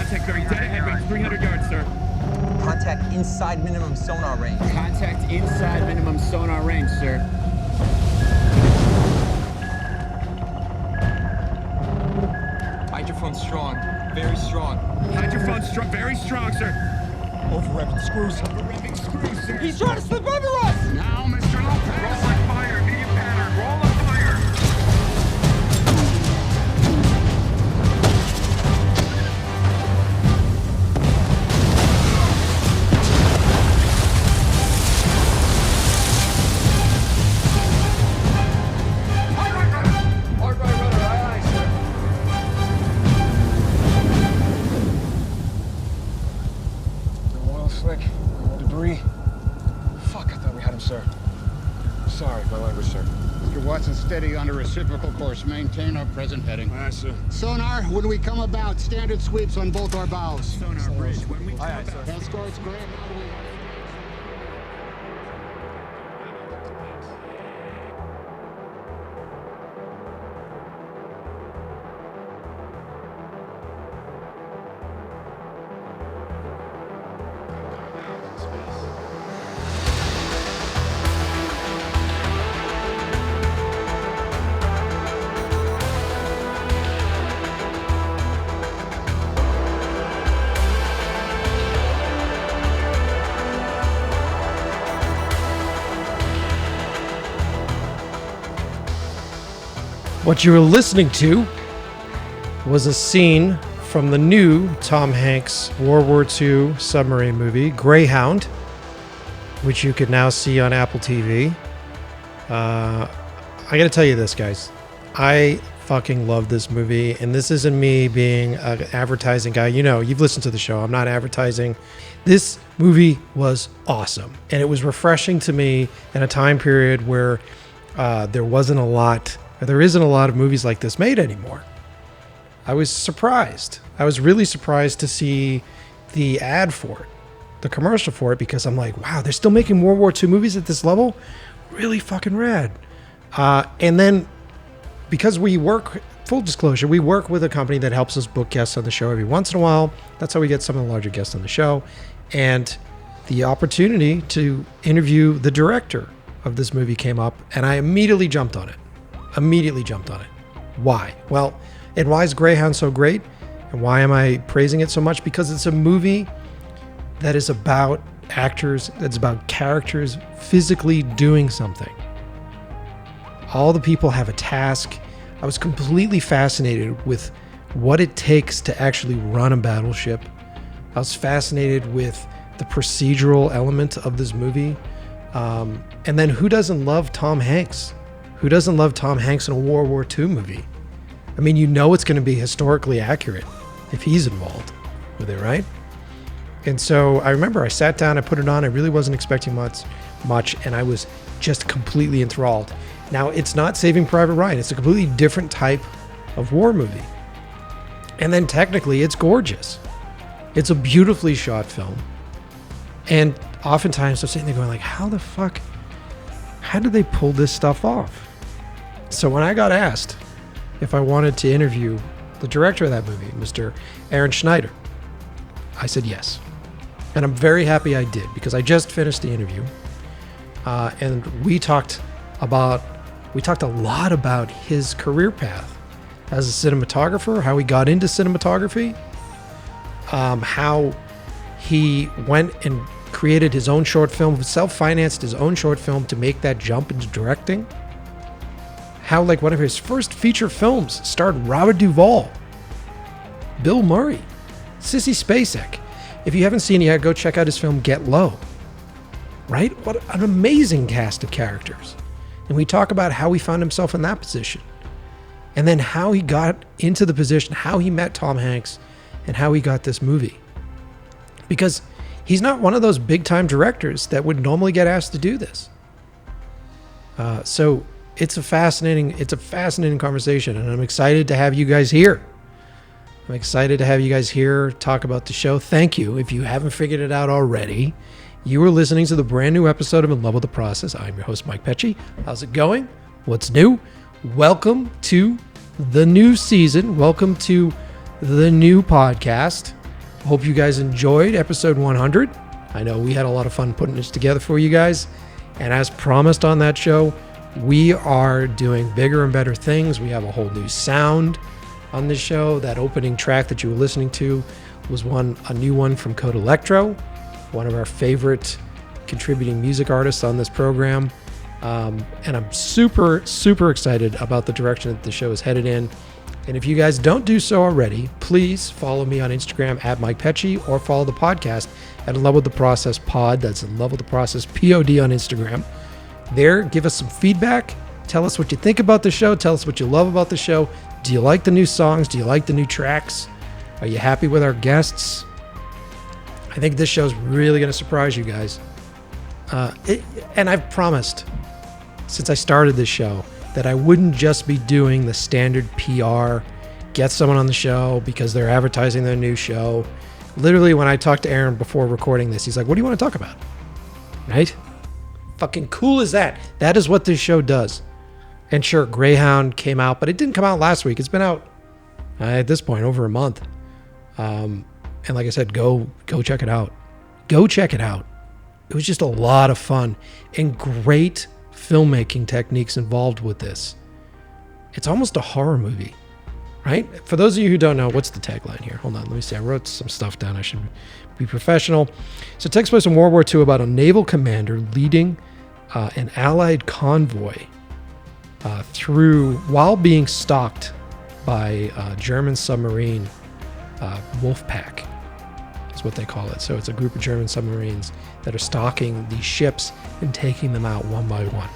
Contact very dead ahead range, 300 yards, sir. Contact inside minimum sonar range. Contact inside minimum sonar range, sir. Hydrophone strong, very strong. Hydrophone strong, very strong, sir. Over-revving screws. Over-revving screws, sir. He's trying to slip under us! Now, Mr. Lopez. Roll on fire, medium pattern, roll on fire. Steady on a reciprocal course. Maintain our present heading. Aye, sir. Sonar, when we come about, standard sweeps on both our bows. Sonar bridge, when we come Aye, sir. Escorts, Greyhound. What you were listening to was a scene from the new Tom Hanks World War II submarine movie, Greyhound, which you can now see on Apple TV. I gotta tell you this, guys. I fucking love this movie, and this isn't me being an advertising guy. You know, you've listened to the show. I'm not advertising. This movie was awesome, and it was refreshing to me in a time period where there isn't a lot of movies like this made anymore. I was surprised. I was really surprised to see the ad for it, the commercial for it, because I'm like, wow, they're still making World War II movies at this level? Really fucking rad. And then, because we work, full disclosure, we work with a company that helps us book guests on the show every once in a while. That's how we get some of the larger guests on the show. And the opportunity to interview the director of this movie came up, and I immediately jumped on it. Why? Well, and why is Greyhound so great? And why am I praising it so much? Because it's a movie that is about actors, that's about characters physically doing something. All the people have a task. I was completely fascinated with what it takes to actually run a battleship. I was fascinated with the procedural element of this movie. And then who doesn't love Tom Hanks? Who doesn't love Tom Hanks in a World War II movie? I mean, you know it's going to be historically accurate if he's involved with it, right? And so I remember I sat down, I put it on, I really wasn't expecting much, and I was just completely enthralled. Now, it's not Saving Private Ryan. It's a completely different type of war movie. And then technically, it's gorgeous. It's a beautifully shot film. And oftentimes I'm sitting there going like, how did they pull this stuff off? So when I got asked if I wanted to interview the director of that movie, Mr. Aaron Schneider, I said yes. And I'm very happy I did, because I just finished the interview. And we talked a lot about his career path as a cinematographer, how he got into cinematography, how he went and created his own short film, self-financed his own short film to make that jump into directing. How, like, one of his first feature films starred Robert Duvall, Bill Murray, Sissy Spacek. If you haven't seen it yet, go check out his film Get Low. Right? What an amazing cast of characters. And we talk about how he found himself in that position. And then how he got into the position, how he met Tom Hanks, and how he got this movie. Because he's not one of those big-time directors that would normally get asked to do this. So it's a fascinating conversation, and I'm excited to have you guys here. I'm excited to have you guys here talk about the show. Thank you. If you haven't figured it out already, you are listening to the brand new episode of In Love with the Process. I'm your host, Mike Pecci. How's it going? What's new? Welcome to the new season. Welcome to the new podcast. Hope you guys enjoyed episode 100. I know we had a lot of fun putting this together for you guys. And as promised on that show, we are doing bigger and better things. We have a whole new sound on this show. That opening track that you were listening to was a new one from Code Electro, one of our favorite contributing music artists on this program. And I'm super, super excited about the direction that the show is headed in. And if you guys don't do so already, please follow me on Instagram at Mike Pecci, or follow the podcast at In Love with the Process Pod. That's In Love with the Process POD on Instagram. There, give us some feedback. Tell us what you think about the show. Tell us what you love about the show. Do you like the new songs? Do you like the new tracks? Are you happy with our guests? I think this show's really going to surprise you guys. And I've promised since I started this show that I wouldn't just be doing the standard PR, get someone on the show because they're advertising their new show. Literally, when I talked to Aaron before recording this, he's like, what do you want to talk about? Right? Fucking cool is that? That is what this show does. And sure, Greyhound came out, but it didn't come out last week. It's been out, at this point, over a month. And like I said, go check it out. Go check it out. It was just a lot of fun and great filmmaking techniques involved with this. It's almost a horror movie, right? For those of you who don't know, what's the tagline here? Hold on, let me see. I wrote some stuff down. I should be professional. So it takes place in World War II about a naval commander leading an Allied convoy while being stalked by a German submarine wolf pack, is what they call it. So it's a group of German submarines that are stalking these ships and taking them out one by one.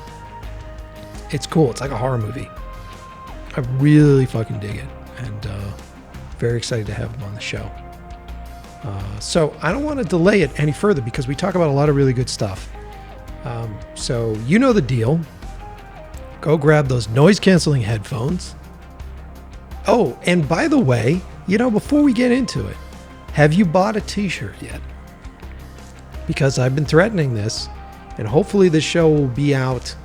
It's cool. It's like a horror movie. I really fucking dig it, and very excited to have him on the show. So I don't want to delay it any further because we talk about a lot of really good stuff. So you know the deal. Go grab those noise-canceling headphones. Oh, and by the way, before we get into it, have you bought a t-shirt yet? Because I've been threatening this, and hopefully this show will be out.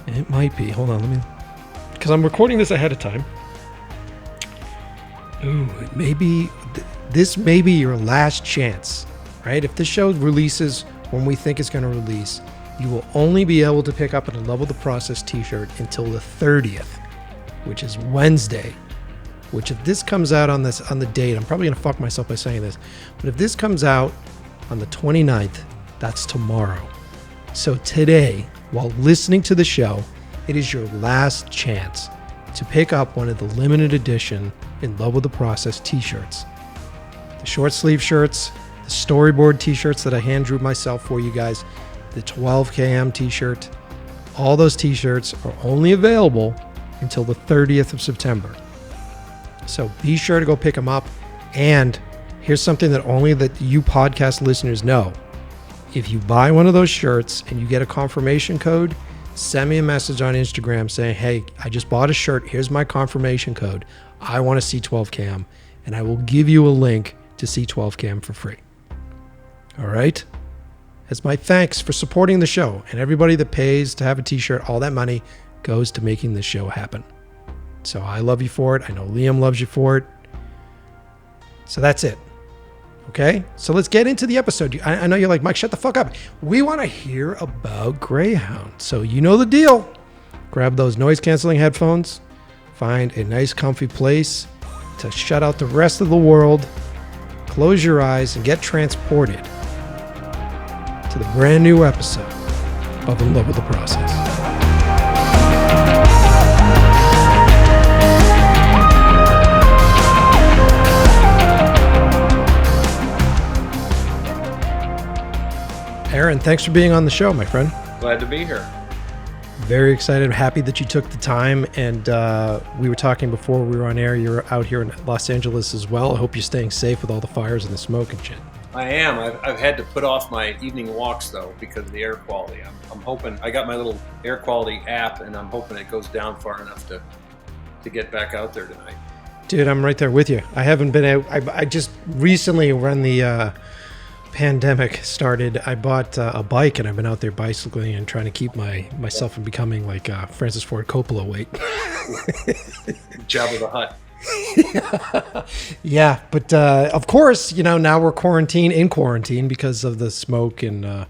It might be. Hold on, because I'm recording this ahead of time. Ooh, this may be your last chance, right? If this show releases when we think it's going to release, you will only be able to pick up an In Love with the Process t-shirt until the 30th, which is Wednesday. Which, if this comes out on the date, I'm probably going to fuck myself by saying this, but if this comes out on the 29th, that's tomorrow. So today, while listening to the show, it is your last chance to pick up one of the limited edition In Love with the Process t-shirts. The short sleeve shirts, the storyboard t-shirts that I hand drew myself for you guys, the 12km t-shirt, all those t-shirts are only available until the 30th of September. So be sure to go pick them up. And here's something that only you podcast listeners know. If you buy one of those shirts and you get a confirmation code, send me a message on Instagram saying, hey, I just bought a shirt. Here's my confirmation code. I want to see 12cam. And I will give you a link to see 12cam for free. All right? As my thanks for supporting the show, and everybody that pays to have a t-shirt, all that money goes to making this show happen. So I love you for it. I know Liam loves you for it. So that's it. Okay? So let's get into the episode. I know you're like, Mike, shut the fuck up. We want to hear about Greyhound. So you know the deal. Grab those noise-canceling headphones. Find a nice, comfy place to shut out the rest of the world. Close your eyes and get transported to the brand new episode of In Love with the Process. Aaron, thanks for being on the show, my friend. Glad to be here. Very excited. Happy that you took the time. And we were talking before we were on air. You're out here in Los Angeles as well. I hope you're staying safe with all the fires and the smoke and shit. I am. I've had to put off my evening walks, though, because of the air quality. I'm hoping, I got my little air quality app, and I'm hoping it goes down far enough to get back out there tonight. Dude, I'm right there with you. I haven't been out. I just recently, when the pandemic started, I bought a bike, and I've been out there bicycling and trying to keep myself from becoming like Francis Ford Coppola weight. Jabba the Hutt. Yeah, but of course, now we're in quarantine because of the smoke and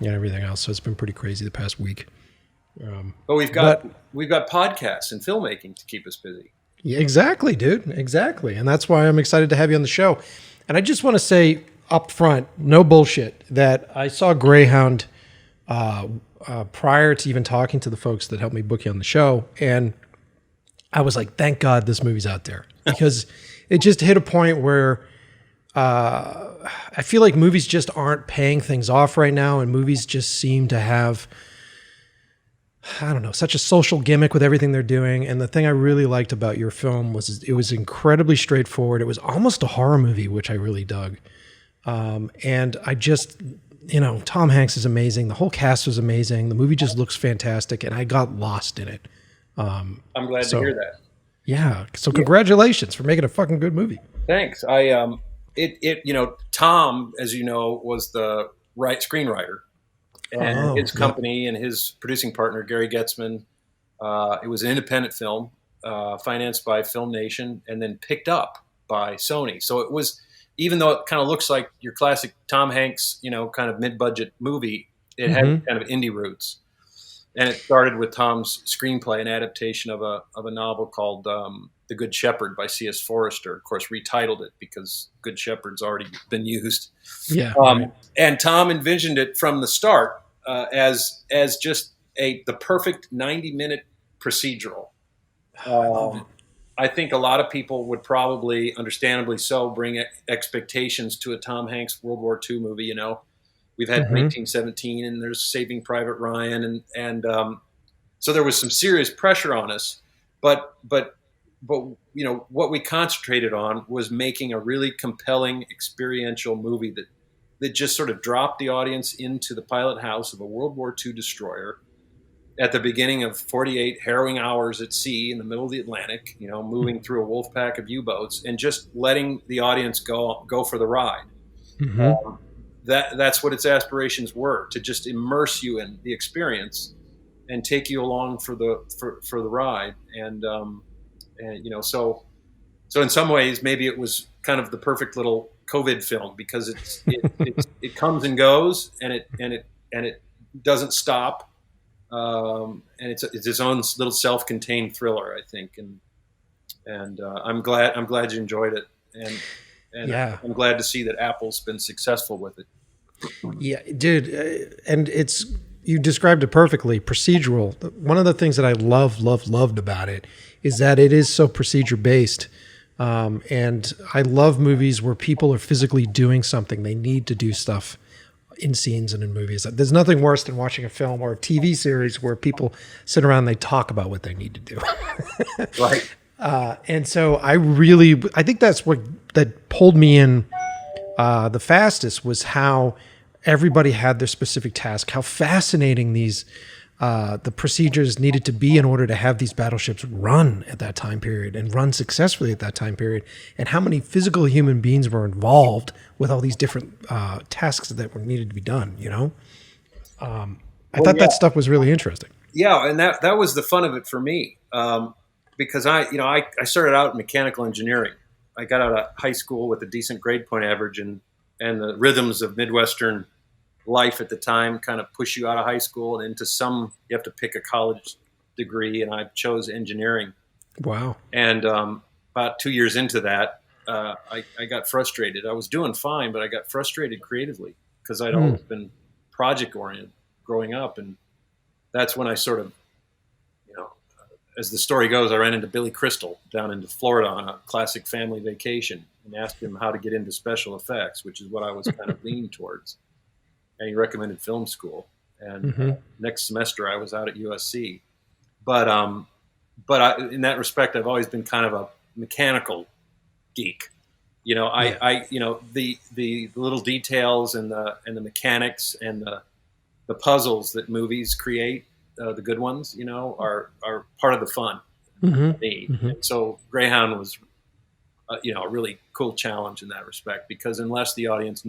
everything else. So it's been pretty crazy the past week. But we've got podcasts and filmmaking to keep us busy. Yeah, exactly, dude. Exactly. And that's why I'm excited to have you on the show. And I just want to say up front, no bullshit, that I saw Greyhound prior to even talking to the folks that helped me book you on the show. And I was like, thank God this movie's out there. Because it just hit a point where I feel like movies just aren't paying things off right now. And movies just seem to have, I don't know, such a social gimmick with everything they're doing. And the thing I really liked about your film was it was incredibly straightforward. It was almost a horror movie, which I really dug. And I just, Tom Hanks is amazing. The whole cast was amazing. The movie just looks fantastic. And I got lost in it. I'm glad to hear that. Yeah. So congratulations for making a fucking good movie. Thanks. Tom, as you know, was the screenwriter. And his company and his producing partner, Gary Getzman, it was an independent film financed by Film Nation and then picked up by Sony. So it was, even though it kind of looks like your classic Tom Hanks, kind of mid-budget movie, it had kind of indie roots. And it started with Tom's screenplay, an adaptation of a novel called The Good Shepherd by C.S. Forrester. Of course, retitled it because Good Shepherd's already been used. Yeah. And Tom envisioned it from the start as just the perfect 90-minute procedural. I think a lot of people would probably, understandably so, bring expectations to a Tom Hanks World War II movie. We've had 1917, and there's Saving Private Ryan, and so there was some serious pressure on us. But what we concentrated on was making a really compelling experiential movie that just sort of dropped the audience into the pilot house of a World War II destroyer at the beginning of 48 harrowing hours at sea in the middle of the Atlantic, moving through a wolf pack of U-boats and just letting the audience go for the ride. That's what its aspirations were, to just immerse you in the experience and take you along for the ride. So in some ways, maybe it was kind of the perfect little COVID film because it comes and goes and it doesn't stop, and it's its own little self-contained thriller, I think, and I'm glad you enjoyed it, and yeah. I'm glad to see that Apple's been successful with it. Yeah, dude, and you described it perfectly. Procedural. One of the things that I loved about it is that it is so procedure based. And I love movies where people are physically doing something. They need to do stuff in scenes and in movies. There's nothing worse than watching a film or a TV series where people sit around and they talk about what they need to do. Right. And so I think that's that pulled me in the fastest, was how everybody had their specific task, how fascinating these the procedures needed to be in order to have these battleships run at that time period and run successfully at that time period, and how many physical human beings were involved with all these different tasks that were needed to be done. I thought that stuff was really interesting. Yeah, and that was the fun of it for me, because I started out in mechanical engineering. I got out of high school with a decent grade point average, and the rhythms of Midwestern life at the time kind of push you out of high school and into you have to pick a college degree, and I chose engineering. Wow. And about 2 years into that, I got frustrated. I was doing fine, but I got frustrated creatively because I'd always been project oriented growing up. And that's when I sort of, as the story goes, I ran into Billy Crystal down into Florida on a classic family vacation and asked him how to get into special effects, which is what I was kind of leaning towards. And he recommended film school. And next semester I was out at USC. But in that respect, I've always been kind of a mechanical geek. The little details and the mechanics and the puzzles that movies create, the good ones, are part of the fun for me. And so Greyhound was, a really cool challenge in that respect, because unless the audience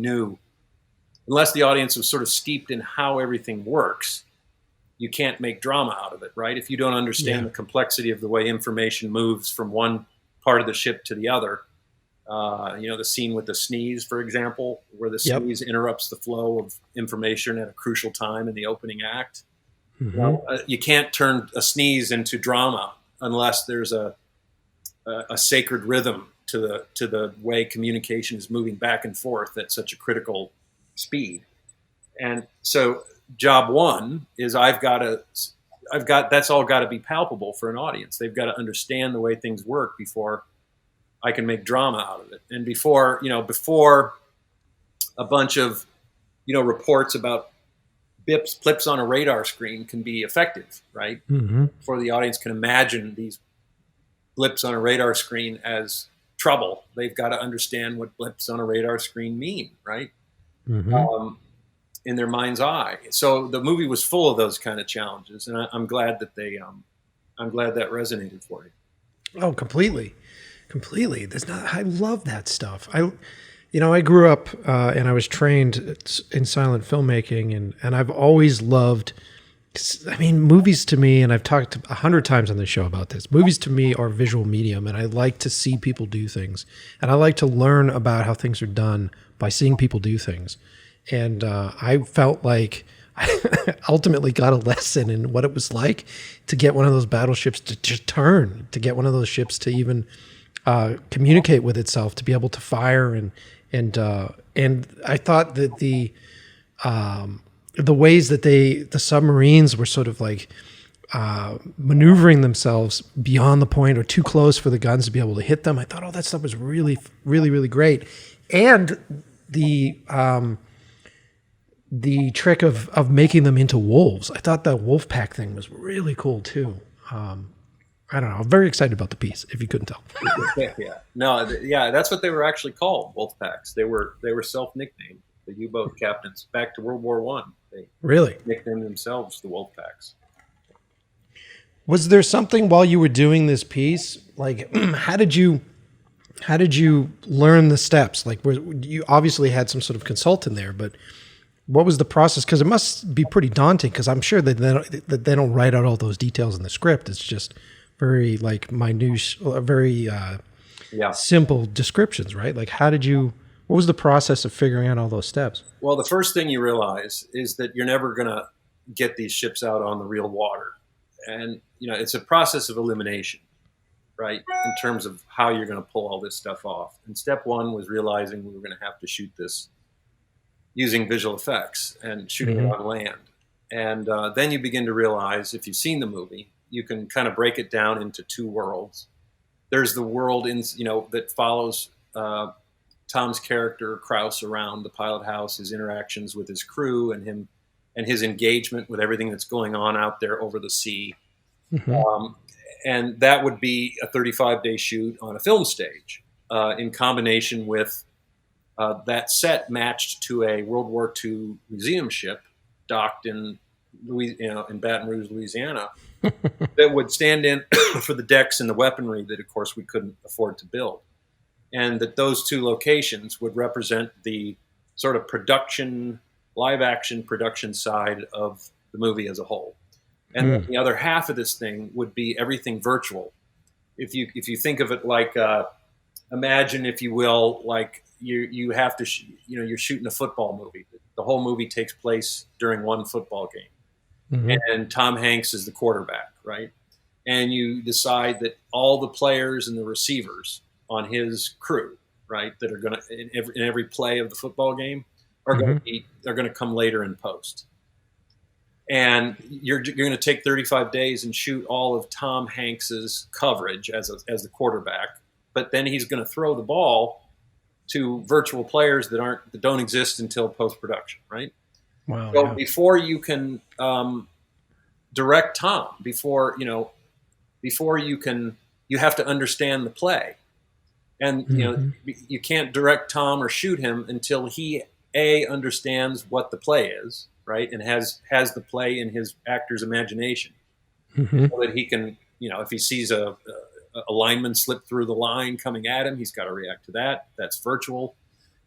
was sort of steeped in how everything works, you can't make drama out of it, right? If you don't understand the complexity of the way information moves from one part of the ship to the other. The scene with the sneeze, for example, where the Yep. sneeze interrupts the flow of information at a crucial time in the opening act. Mm-hmm. You can't turn a sneeze into drama unless there's a sacred rhythm to the way communication is moving back and forth at such a critical speed. And so job one is that's all got to be palpable for an audience. They've got to understand the way things work before I can make drama out of it. And before a bunch of, reports about blips on a radar screen can be effective, right? Mm-hmm. Before the audience can imagine these blips on a radar screen as trouble, they've got to understand what blips on a radar screen mean, right? Mm-hmm. In their mind's eye. So the movie was full of those kind of challenges, and I'm glad that I'm glad that resonated for you. Oh, completely. I love that stuff. I grew up and I was trained in silent filmmaking, and I've always loved. I mean, movies to me, and I've talked 100 times on the show about this. Movies to me are visual medium, and I like to see people do things, and I like to learn about how things are done by seeing people do things. And I felt like I ultimately got a lesson in what it was like to get one of those battleships to just turn, to get one of those ships to even communicate with itself, to be able to fire, and I thought that the ways that the submarines were sort of like maneuvering themselves beyond the point or too close for the guns to be able to hit them, I thought, oh, that stuff was really, really, really great. And the trick of making them into wolves. I thought that wolf pack thing was really cool too. I don't know. I'm very excited about the piece, if you couldn't tell. Yeah. That's what they were actually called, wolf packs. They were self-nicknamed, the U-boat captains. Back to World War I, they really nicknamed themselves the wolf packs. Was there something while you were doing this piece, like how did you learn the steps? Like, you obviously had some sort of consultant there, but what was the process? Because it must be pretty daunting, because I'm sure that they don't write out all those details in the script. It's just very like minute, very simple descriptions, right? Like, what was the process of figuring out all those steps? Well, the first thing you realize is that you're never going to get these ships out on the real water. And, it's a process of elimination, right? In terms of how you're going to pull all this stuff off. And step one was realizing we were going to have to shoot this using visual effects and shooting it on land. And then you begin to realize, if you've seen the movie, you can kind of break it down into two worlds. There's the world that follows Tom's character Krause around the pilot house, his interactions with his crew, and him and his engagement with everything that's going on out there over the sea. Mm-hmm. And that would be a 35-day shoot on a film stage in combination with that set matched to a World War II museum ship docked in Baton Rouge, Louisiana, that would stand in for the decks and the weaponry that, of course, we couldn't afford to build. And that those two locations would represent the sort of live action production side of the movie as a whole. And the other half of this thing would be everything virtual. If you think of it like, imagine, if you will, like you have to, you're shooting a football movie. The whole movie takes place during one football game. Mm-hmm. And Tom Hanks is the quarterback, right? And you decide that all the players and the receivers on his crew, right, that are going to in every play of the football game are going to come later in post. And you're going to take 35 days and shoot all of Tom Hanks's coverage as the quarterback, but then he's going to throw the ball to virtual players that don't exist until post production, right? Wow. So before you can direct Tom, before you have to understand the play, and you can't direct Tom or shoot him until he understands what the play is, right, and has the play in his actor's imagination, so that he can, if he sees a lineman slip through the line coming at him, he's got to react to that. That's virtual.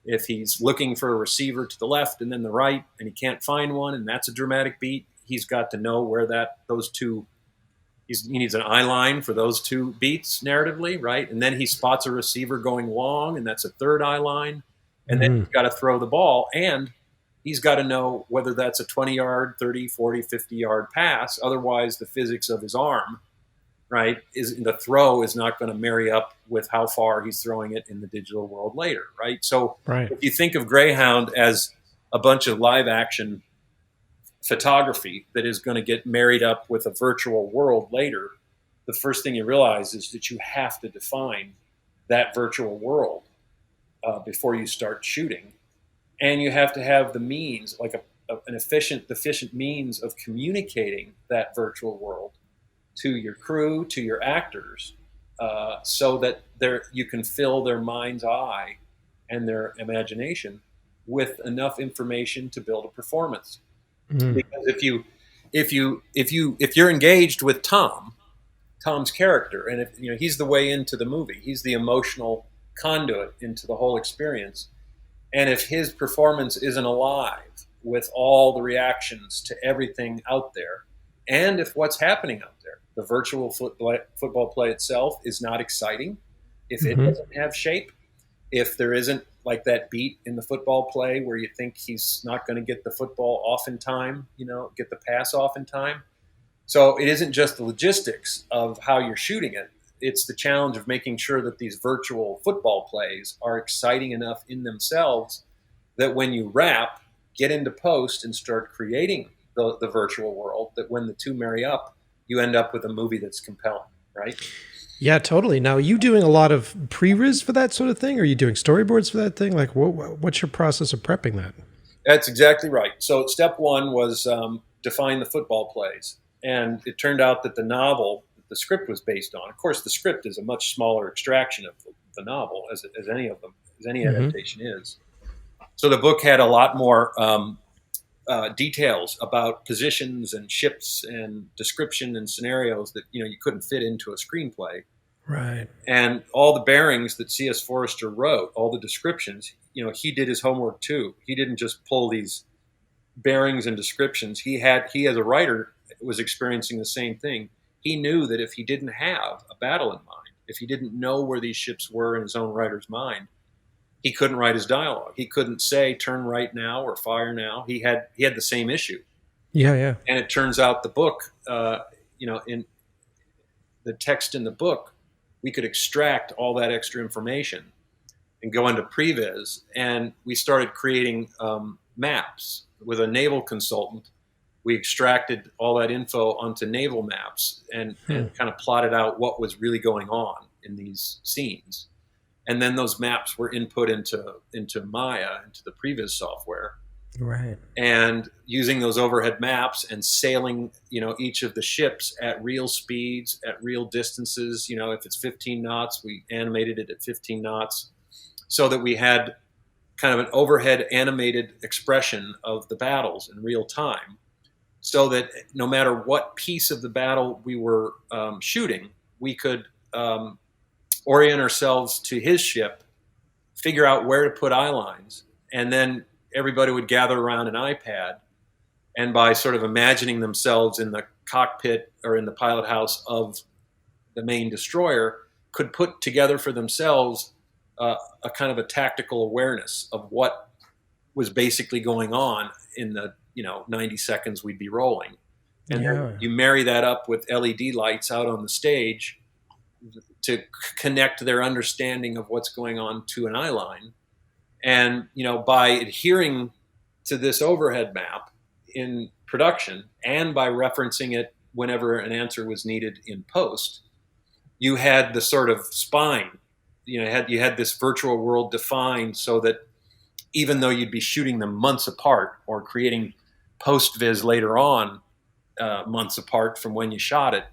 If he's looking for a receiver to the left and then the right, and he can't find one, and that's a dramatic beat, he's got to know where those two he needs an eye line for those two beats narratively, right? And then he spots a receiver going long, and that's a third eye line. And then he's got to throw the ball, and he's got to know whether that's a 20-yard, 30, 40, 50-yard pass. Otherwise, the physics of his arm, right, the throw is not going to marry up with how far he's throwing it in the digital world later, right? So if you think of Greyhound as a bunch of live action photography that is going to get married up with a virtual world later, the first thing you realize is that you have to define that virtual world before you start shooting. And you have to have the means, like an efficient means of communicating that virtual world to your crew, to your actors, so that you can fill their mind's eye and their imagination with enough information to build a performance. Because if you're engaged with Tom's character, and if he's the way into the movie, he's the emotional conduit into the whole experience, and if his performance isn't alive with all the reactions to everything out there, and if what's happening out there, the virtual football play itself is not exciting, if it doesn't have shape, if there isn't like that beat in the football play where you think he's not going to get the football off in time, get the pass off in time. So it isn't just the logistics of how you're shooting it. It's the challenge of making sure that these virtual football plays are exciting enough in themselves that when you wrap, get into post and start creating the virtual world, that when the two marry up, you end up with a movie that's compelling, right? Yeah, totally. Now, are you doing a lot of pre-ris for that sort of thing? Are you doing storyboards for that thing? Like, what's your process of prepping that? That's exactly right. So step one was define the football plays. And it turned out that the novel that the script was based on, of course, the script is a much smaller extraction of the novel, as any of them, as any adaptation is. So the book had a lot more details about positions and ships and description and scenarios that you couldn't fit into a screenplay. Right. And all the bearings that C.S. Forrester wrote, all the descriptions, he did his homework too. He didn't just pull these bearings and descriptions. He as a writer, was experiencing the same thing. He knew that if he didn't have a battle in mind, if he didn't know where these ships were in his own writer's mind, he couldn't write his dialogue. He couldn't say turn right now or fire now. He had the same issue. Yeah. And it turns out the book, in the text in the book, we could extract all that extra information and go into previs. And we started creating maps with a naval consultant. We extracted all that info onto naval maps and kind of plotted out what was really going on in these scenes. And then those maps were input into Maya, into the previs software. Right. And using those overhead maps and sailing, each of the ships at real speeds, at real distances. If it's 15 knots, we animated it at 15 knots so that we had kind of an overhead animated expression of the battles in real time. So that no matter what piece of the battle we were shooting, we could orient ourselves to his ship, figure out where to put eye lines, and then everybody would gather around an iPad, and by sort of imagining themselves in the cockpit or in the pilot house of the main destroyer, could put together for themselves a kind of a tactical awareness of what was basically going on in the 90 seconds we'd be rolling. And then you marry that up with LED lights out on the stage to connect their understanding of what's going on to an eye line. And, by adhering to this overhead map in production and by referencing it whenever an answer was needed in post, you had the sort of spine, you had this virtual world defined so that even though you'd be shooting them months apart or creating post-viz later on, months apart from when you shot it,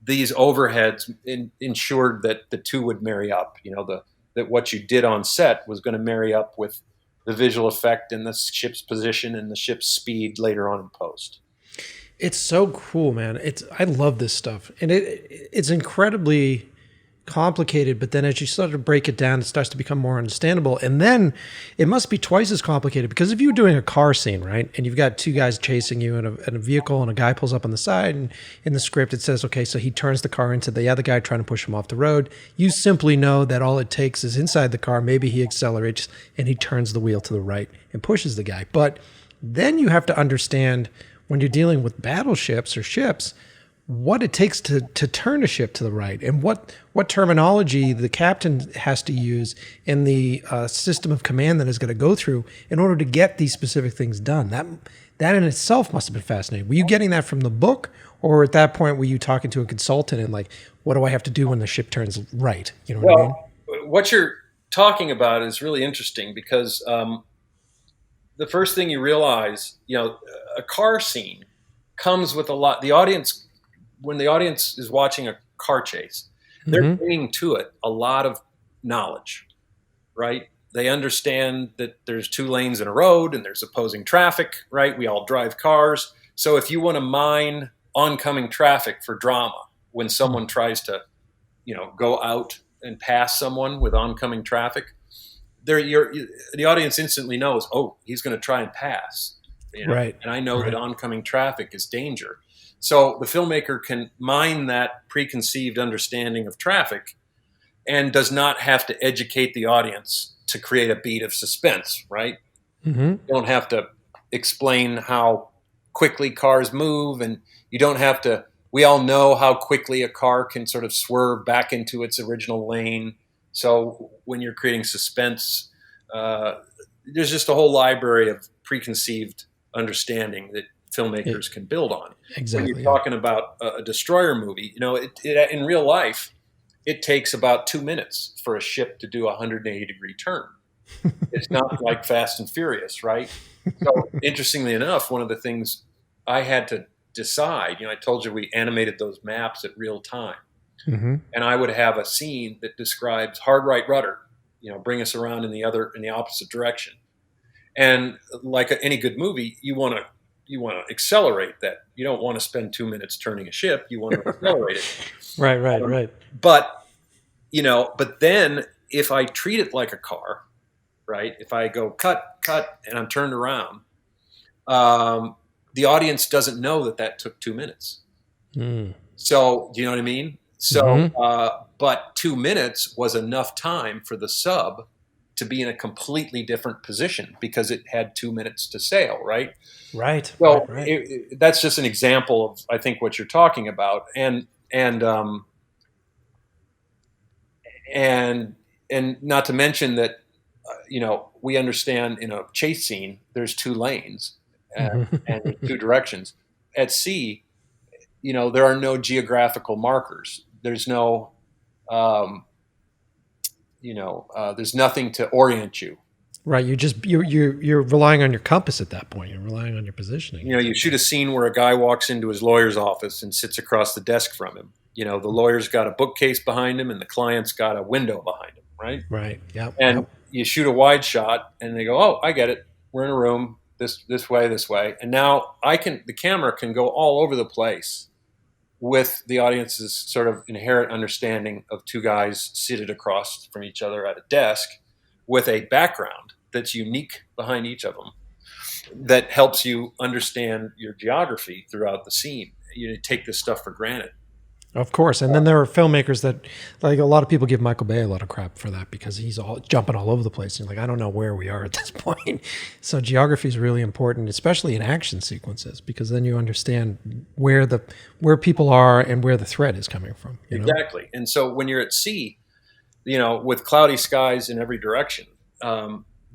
these overheads ensured that the two would marry up. That what you did on set was going to marry up with the visual effect and the ship's position and the ship's speed later on in post. It's so cool, man. I love this stuff, and it's incredibly complicated, but then as you sort of break it down, it starts to become more understandable. And then it must be twice as complicated, because if you're doing a car scene, right, and you've got two guys chasing you in a vehicle, and a guy pulls up on the side, and in the script it says, okay, so he turns the car into the other guy trying to push him off the road. You simply know that all it takes is inside the car, maybe he accelerates and he turns the wheel to the right and pushes the guy. But then you have to understand, when you're dealing with battleships or ships, what it takes to turn a ship to the right, and what terminology the captain has to use in the system of command that is going to go through in order to get these specific things done. That in itself must have been fascinating. Were you getting that from the book, or at that point were you talking to a consultant and like, what do I have to do when the ship turns right? You know what I mean? What you're talking about is really interesting, because the first thing you realize, a car scene comes with a lot. The audience, when the audience is watching a car chase, they're bringing to it a lot of knowledge, right? They understand that there's two lanes in a road and there's opposing traffic, right? We all drive cars. So if you want to mine oncoming traffic for drama, when someone tries to, go out and pass someone with oncoming traffic, the audience instantly knows, oh, he's going to try and pass. Right. And I know that oncoming traffic is danger. So the filmmaker can mine that preconceived understanding of traffic and does not have to educate the audience to create a beat of suspense, right? You don't have to explain how quickly cars move, and you don't have to, we all know how quickly a car can sort of swerve back into its original lane. So when you're creating suspense, there's just a whole library of preconceived understanding that filmmakers can build on. Exactly. When you're talking about a destroyer movie, in real life, it takes about 2 minutes for a ship to do a 180-degree turn. It's not like Fast and Furious, right? So interestingly enough, one of the things I had to decide, I told you we animated those maps at real time. And I would have a scene that describes hard right rudder, bring us around in the opposite direction. And like any good movie, you want to accelerate that. You don't want to spend 2 minutes turning a ship. You want to accelerate it. Right. But then if I treat it like a car, right? If I go cut, and I'm turned around, the audience doesn't know that took 2 minutes. So do you know what I mean? So, but 2 minutes was enough time for the sub to be in a completely different position because it had 2 minutes to sail, right? Right. So right. That's just an example of, I think, what you're talking about, and not to mention that, we understand in a chase scene there's two lanes and there's two directions. At sea, there are no geographical markers. There's no, there's nothing to orient you. Right. You're relying on your compass at that point. You're relying on your positioning. You shoot a scene where a guy walks into his lawyer's office and sits across the desk from him. The lawyer's got a bookcase behind him and the client's got a window behind him, right? Right. Yeah. And you shoot a wide shot and they go, oh, I get it. We're in a room this way. And now the camera can go all over the place with the audience's sort of inherent understanding of two guys seated across from each other at a desk with a background that's unique behind each of them that helps you understand your geography throughout the scene. You take this stuff for granted. Of course. And then there are filmmakers that, like, a lot of people give Michael Bay a lot of crap for that because he's jumping all over the place. And you're like, I don't know where we are at this point. So geography is really important, especially in action sequences, because then you understand where people are and where the threat is coming from. Exactly. And so when you're at sea, with cloudy skies in every direction,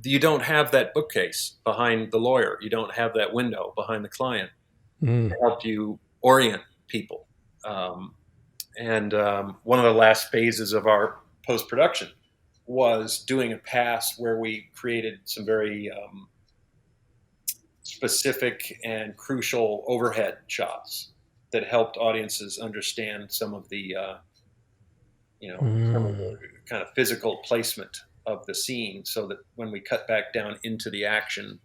you don't have that bookcase behind the lawyer. You don't have that window behind the client to help you orient people. And one of the last phases of our post-production was doing a pass where we created some very specific and crucial overhead shots that helped audiences understand some of the, some of the kind of physical placement of the scene, so that when we cut back down into the action,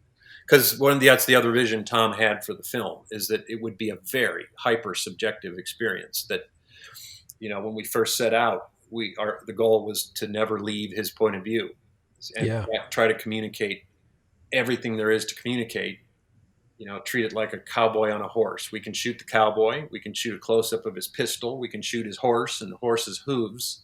because that's the other vision Tom had for the film, is that it would be a very hyper subjective experience. That when we first set out, the goal was to never leave his point of view, and try to communicate everything there is to communicate. Treat it like a cowboy on a horse. We can shoot the cowboy. We can shoot a close-up of his pistol. We can shoot his horse and the horse's hooves.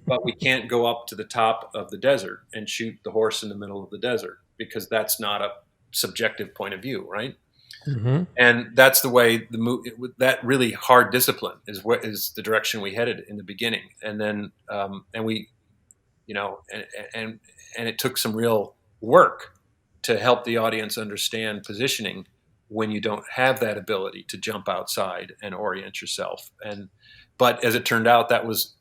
But we can't go up to the top of the desert and shoot the horse in the middle of the desert, because that's not a subjective point of view, right? Mm-hmm. And that's the way that really hard discipline is the direction we headed in the beginning. And then, and we, and it took some real work to help the audience understand positioning when you don't have that ability to jump outside and orient yourself. But as it turned out, that was,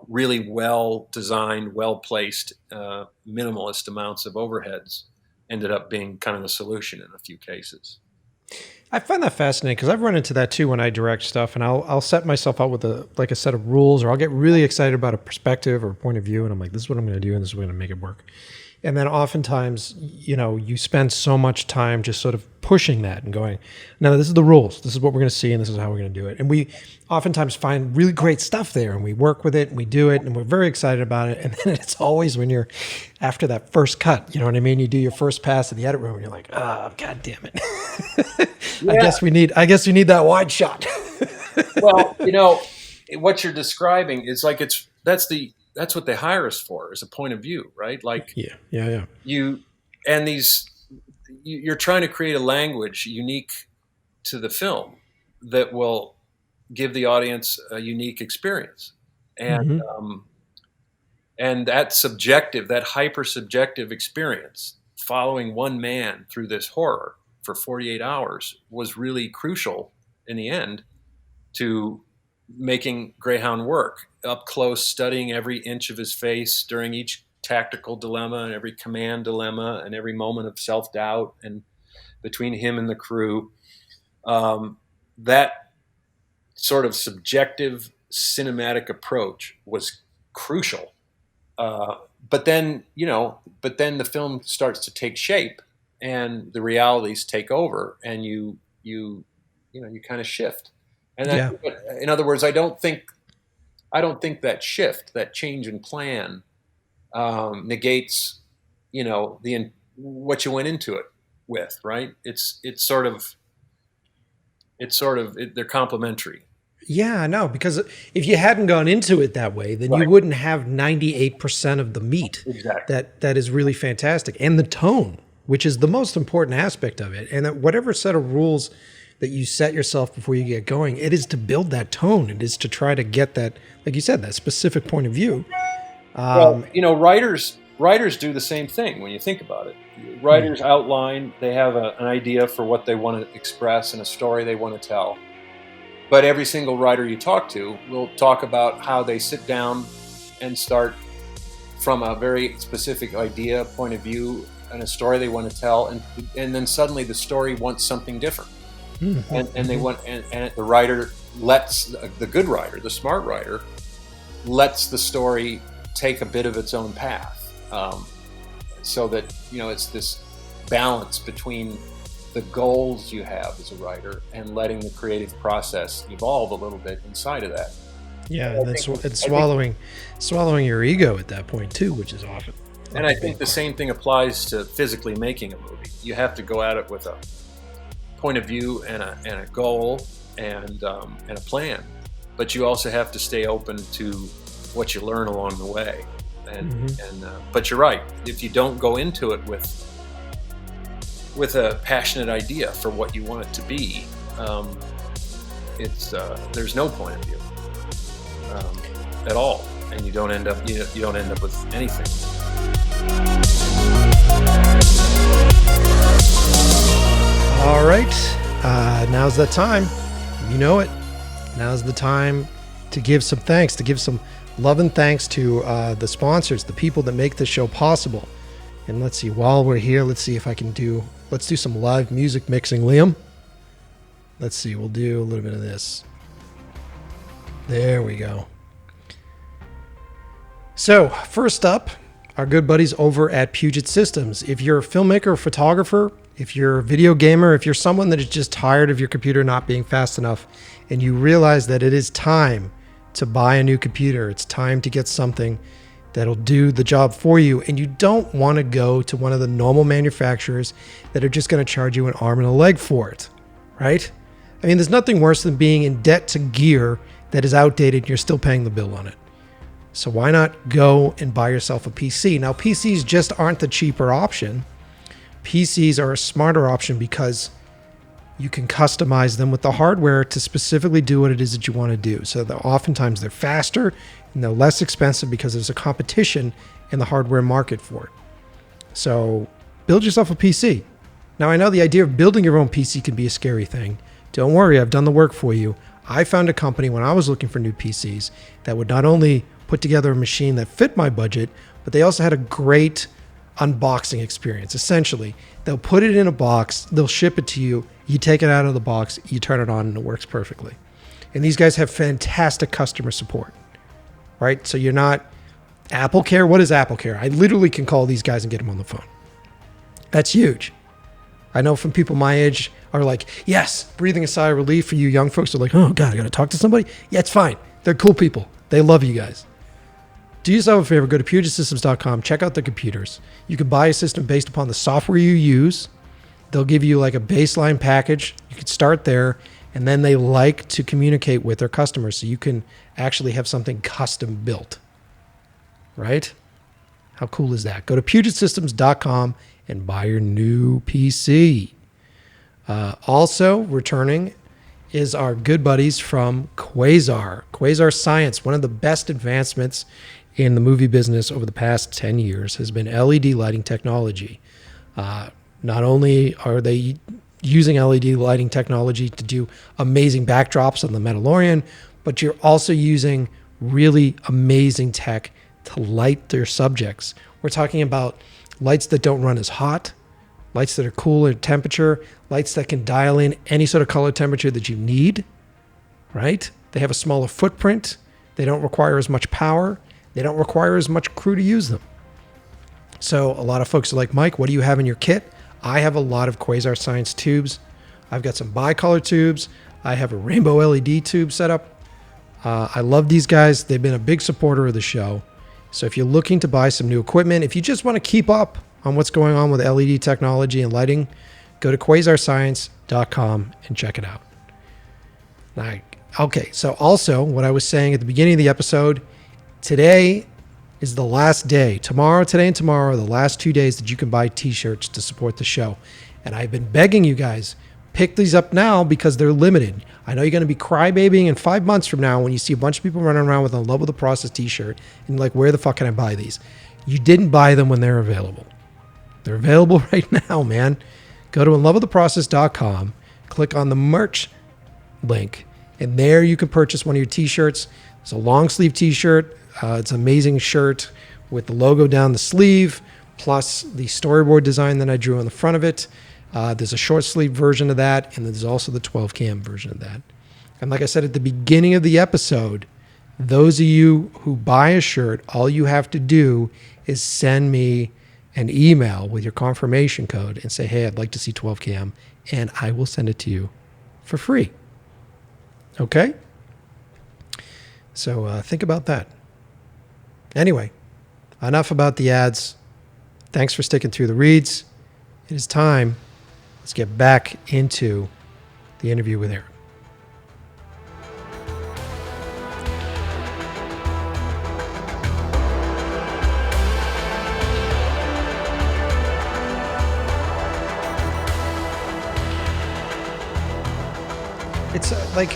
really well designed, well placed, minimalist amounts of overheads ended up being kind of the solution in a few cases. I find that fascinating because I've run into that too when I direct stuff, and I'll set myself up with a set of rules, or I'll get really excited about a perspective or a point of view, and I'm like, this is what I'm going to do, and this is what I'm going to make it work. And then oftentimes, you spend so much time just sort of pushing that and going, no, this is the rules. This is what we're going to see, and this is how we're going to do it. And we oftentimes find really great stuff there, and we work with it, and we do it, and we're very excited about it. And then it's always when you're after that first cut, you know what I mean? You do your first pass in the edit room, and you're like, oh, God damn it. Yeah. I guess we need that wide shot. Well, what you're describing is like that's what they hire us for, is a point of view, right? Like, yeah. You're trying to create a language unique to the film that will give the audience a unique experience, and and that hyper subjective experience, following one man through this horror for 48 hours, was really crucial in the end to making Greyhound work. Up close, studying every inch of his face during each tactical dilemma and every command dilemma and every moment of self-doubt and between him and the crew. That sort of subjective cinematic approach was crucial. But then the film starts to take shape and the realities take over, and you kind of shift. And in other words, I don't think that shift, that change in plan, negates, what you went into it with, right? They're complementary. Yeah, no, because if you hadn't gone into it that way, then you wouldn't have 98% of the meat. Exactly. That is really fantastic. And the tone, which is the most important aspect of it. And that whatever set of rules that you set yourself before you get going, it is to build that tone. It is to try to get that, like you said, that specific point of view. Writers do the same thing when you think about it. Writers outline, they have an idea for what they want to express and a story they want to tell. But every single writer you talk to will talk about how they sit down and start from a very specific idea, point of view, and a story they want to tell, and then suddenly the story wants something different. Mm-hmm. And they want, and the writer lets, the good writer, the smart writer, lets the story take a bit of its own path, so that it's this balance between the goals you have as a writer and letting the creative process evolve a little bit inside of that. Yeah, and it's swallowing your ego at that point too, which is often. And I think the same thing applies to physically making a movie. You have to go at it with a point of view and a goal and a plan, but you also have to stay open to what you learn along the way. But you're right. If you don't go into it with a passionate idea for what you want it to be, there's no point of view at all, and you don't end up with anything. All right, now's the time. You know it. Now's the time to give some thanks, to give some love and thanks to the sponsors, the people that make this show possible. And let's see, while we're here, let's see if I can let's do some live music mixing. Liam, let's see, we'll do a little bit of this. There we go. So first up, our good buddies over at Puget Systems. If you're a filmmaker or photographer, if you're a video gamer, if you're someone that is just tired of your computer not being fast enough, and you realize that it is time to buy a new computer. It's time to get something that'll do the job for you. And you don't want to go to one of the normal manufacturers that are just going to charge you an arm and a leg for it, right? I mean, there's nothing worse than being in debt to gear that is outdated and you're still paying the bill on it. So why not go and buy yourself a PC? Now, PCs just aren't the cheaper option. PCs are a smarter option because you can customize them with the hardware to specifically do what it is that you want to do. So that oftentimes they're faster and they're less expensive because there's a competition in the hardware market for it. So build yourself a PC. Now, I know the idea of building your own PC can be a scary thing. Don't worry, I've done the work for you. I found a company when I was looking for new PCs that would not only put together a machine that fit my budget, but they also had a great unboxing experience. Essentially, they'll put it in a box, they'll ship it to you, you take it out of the box, you turn it on, and it works perfectly. And these guys have fantastic customer support, right? So you're not Apple Care. What is Apple Care? I literally can call these guys and get them on the phone. That's huge. I know from people my age are like, yes, breathing a sigh of relief. For you young folks are like, oh God, I got to talk to somebody. Yeah, it's fine. They're cool people. They love you guys. Do yourself a favor, go to PugetSystems.com, check out the computers. You can buy a system based upon the software you use. They'll give you like a baseline package. You can start there, and then they like to communicate with their customers so you can actually have something custom built, right? How cool is that? Go to PugetSystems.com and buy your new PC. Also returning is our good buddies from Quasar. Quasar Science, one of the best advancements in the movie business over the past 10 years has been LED lighting technology. Not only are they using LED lighting technology to do amazing backdrops on the Mandalorian, but you're also using really amazing tech to light their subjects. We're talking about lights that don't run as hot, lights that are cool in temperature, lights that can dial in any sort of color temperature that you need, right? They have a smaller footprint. They don't require as much power. They don't require as much crew to use them. So a lot of folks are like, Mike, what do you have in your kit? I have a lot of Quasar Science tubes. I've got some bicolor tubes. I have a rainbow LED tube set up. I love these guys. They've been a big supporter of the show. So if you're looking to buy some new equipment, if you just want to keep up on what's going on with LED technology and lighting, go to quasarscience.com and check it out. Okay, so also what I was saying at the beginning of the episode, today is the last day. Today and tomorrow are the last 2 days that you can buy t-shirts to support the show. And I've been begging you guys, pick these up now because they're limited. I know you're going to be crybabying in 5 months from now when you see a bunch of people running around with a Love with the Process t-shirt and like, where the fuck can I buy these? You didn't buy them when they're available. They're available right now, man. Go to inlovewiththeprocess.com, click on the merch link, and there you can purchase one of your t-shirts. It's a long sleeve t-shirt. It's an amazing shirt with the logo down the sleeve, plus the storyboard design that I drew on the front of it. There's a short sleeve version of that, and there's also the 12 cam version of that. And like I said at the beginning of the episode, those of you who buy a shirt, all you have to do is send me an email with your confirmation code and say, hey, I'd like to see 12 cam, and I will send it to you for free. Okay? So think about that. Anyway, enough about the ads. Thanks for sticking through the reads. It is time. Let's get back into the interview with Aaron. It's like,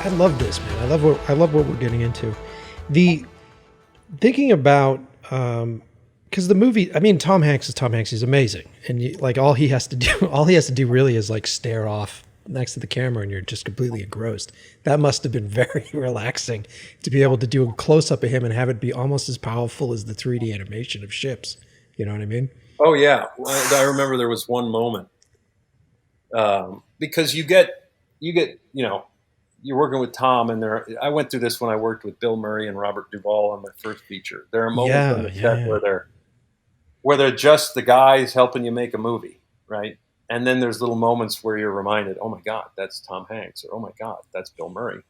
I love this, man. I love what we're getting into. The thinking about, because the movie, I mean, Tom Hanks is Tom Hanks. He's amazing, and like all he has to do really is like stare off next to the camera, and you're just completely engrossed. That must have been very relaxing to be able to do a close up of him and have it be almost as powerful as the 3D animation of ships. You know what I mean? Oh yeah, I remember there was one moment because you get, you're working with Tom, and I went through this when I worked with Bill Murray and Robert Duvall on my first feature. There are moments on the set where they're just the guys helping you make a movie, right? And then there's little moments where you're reminded, oh my God, that's Tom Hanks, or oh my God, that's Bill Murray.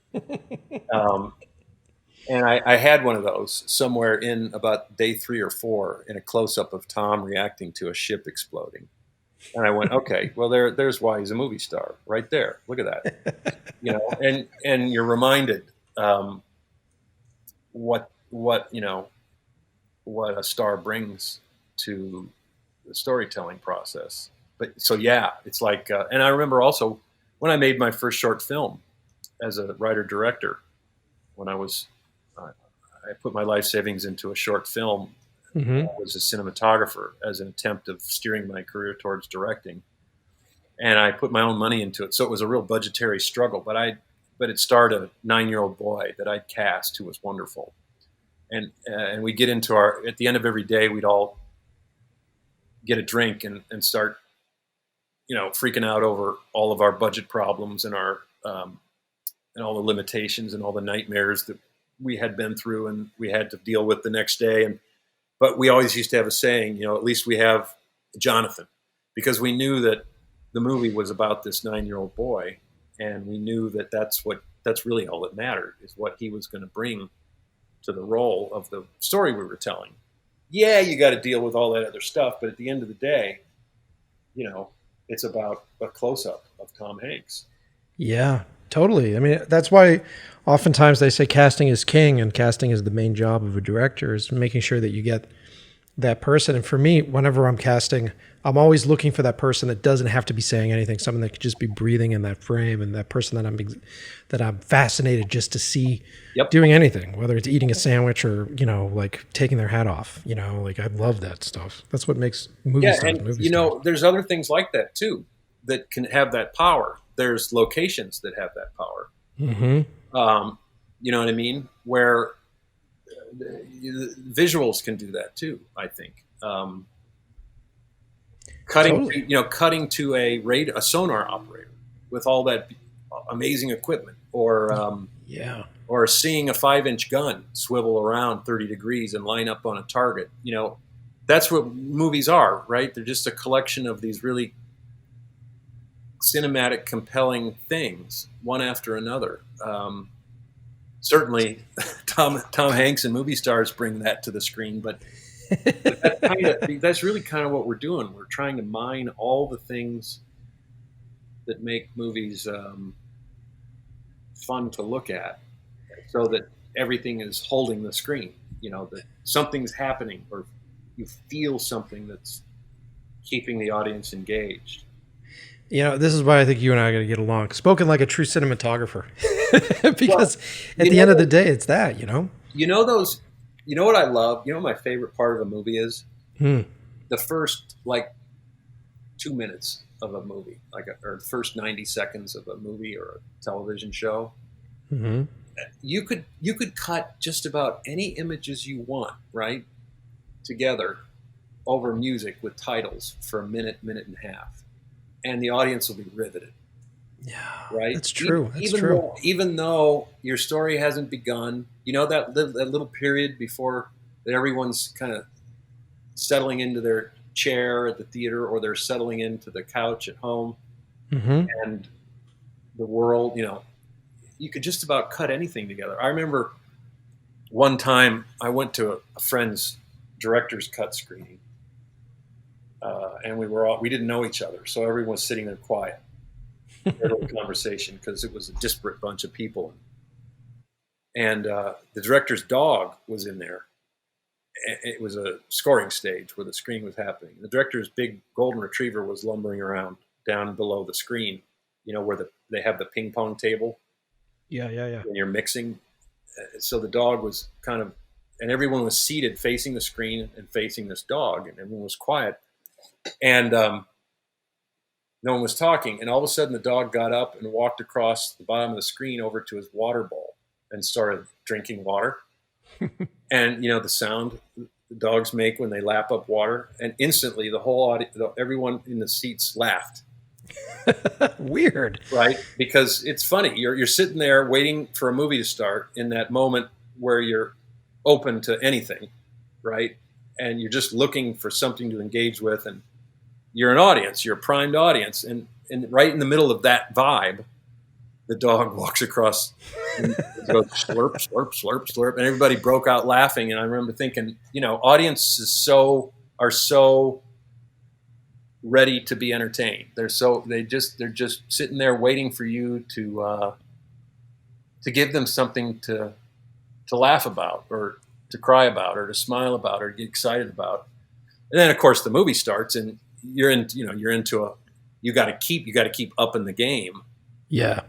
And I had one of those somewhere in about day 3 or 4 in a close-up of Tom reacting to a ship exploding. And I went, okay, well, there's why he's a movie star right there. Look at that. And you're reminded what a star brings to the storytelling process. But so, yeah, it's like, and I remember also when I made my first short film as a writer-director, when I put my life savings into a short film. I was a cinematographer as an attempt of steering my career towards directing. And I put my own money into it. So it was a real budgetary struggle, but it starred a 9-year-old boy that I'd cast who was wonderful. And we get into at the end of every day, we'd all get a drink and start, freaking out over all of our budget problems and our, and all the limitations and all the nightmares that we had been through and we had to deal with the next day. But we always used to have a saying, at least we have Jonathan, because we knew that the movie was about this 9-year-old boy. And we knew that that's really all that mattered, is what he was going to bring to the role of the story we were telling. Yeah, you got to deal with all that other stuff. But at the end of the day, it's about a close-up of Tom Hanks. Yeah, totally. I mean, that's why oftentimes they say casting is king, and casting is the main job of a director, is making sure that you get that person. And for me, whenever I'm casting, I'm always looking for that person that doesn't have to be saying anything, someone that could just be breathing in that frame, and that person that I'm fascinated just to see doing anything, whether it's eating a sandwich or, like taking their hat off, like I love that stuff. That's what makes movies. Yeah, and there's other things like that too that can have that power. There's locations that have that power. Mm-hmm. You know what I mean? Where visuals can do that too, I think. Cutting to a sonar operator with all that amazing equipment, or seeing a 5-inch gun swivel around 30 degrees and line up on a target. That's what movies are, right? They're just a collection of these really cinematic, compelling things, one after another. Certainly, Tom Hanks and movie stars bring that to the screen, but that's really kind of what we're doing. We're trying to mine all the things that make movies fun to look at, so that everything is holding the screen. That something's happening, or you feel something that's keeping the audience engaged. This is why I think you and I are going to get along. Spoken like a true cinematographer. Because at the end of the day, it's that, those, what I love, my favorite part of a movie is the first, 2 minutes of a movie, or the first 90 seconds of a movie or a television show. Mm-hmm. You could cut just about any images you want, right, together over music with titles for a minute and a half. And the audience will be riveted. Yeah, right. That's true. Even though your story hasn't begun, that little period before that everyone's kind of settling into their chair at the theater, or they're settling into the couch at home, and the world. You could just about cut anything together. I remember one time I went to a friend's director's cut screening. And we didn't know each other, so everyone was sitting there quiet, little conversation, because it was a disparate bunch of people. And the director's dog was in there. It was a scoring stage where the screen was happening. The director's big golden retriever was lumbering around down below the screen, where they have the ping pong table. Yeah. When you're mixing. So the dog was and everyone was seated facing the screen and facing this dog, and everyone was quiet. And no one was talking. And all of a sudden, the dog got up and walked across the bottom of the screen over to his water bowl and started drinking water. And, the sound the dogs make when they lap up water. And instantly, the whole audience, everyone in the seats laughed. Weird. Right? Because it's funny. You're sitting there waiting for a movie to start in that moment where you're open to anything, right? And you're just looking for something to engage with. And you're an audience, you're a primed audience, and right in the middle of that vibe, the dog walks across and goes slurp, slurp, slurp, slurp, and everybody broke out laughing. And I remember thinking, audiences are so ready to be entertained. They're just sitting there waiting for you to give them something to laugh about, or to cry about, or to smile about, or get excited about. And then of course the movie starts, and you got to keep up in the game. Yeah.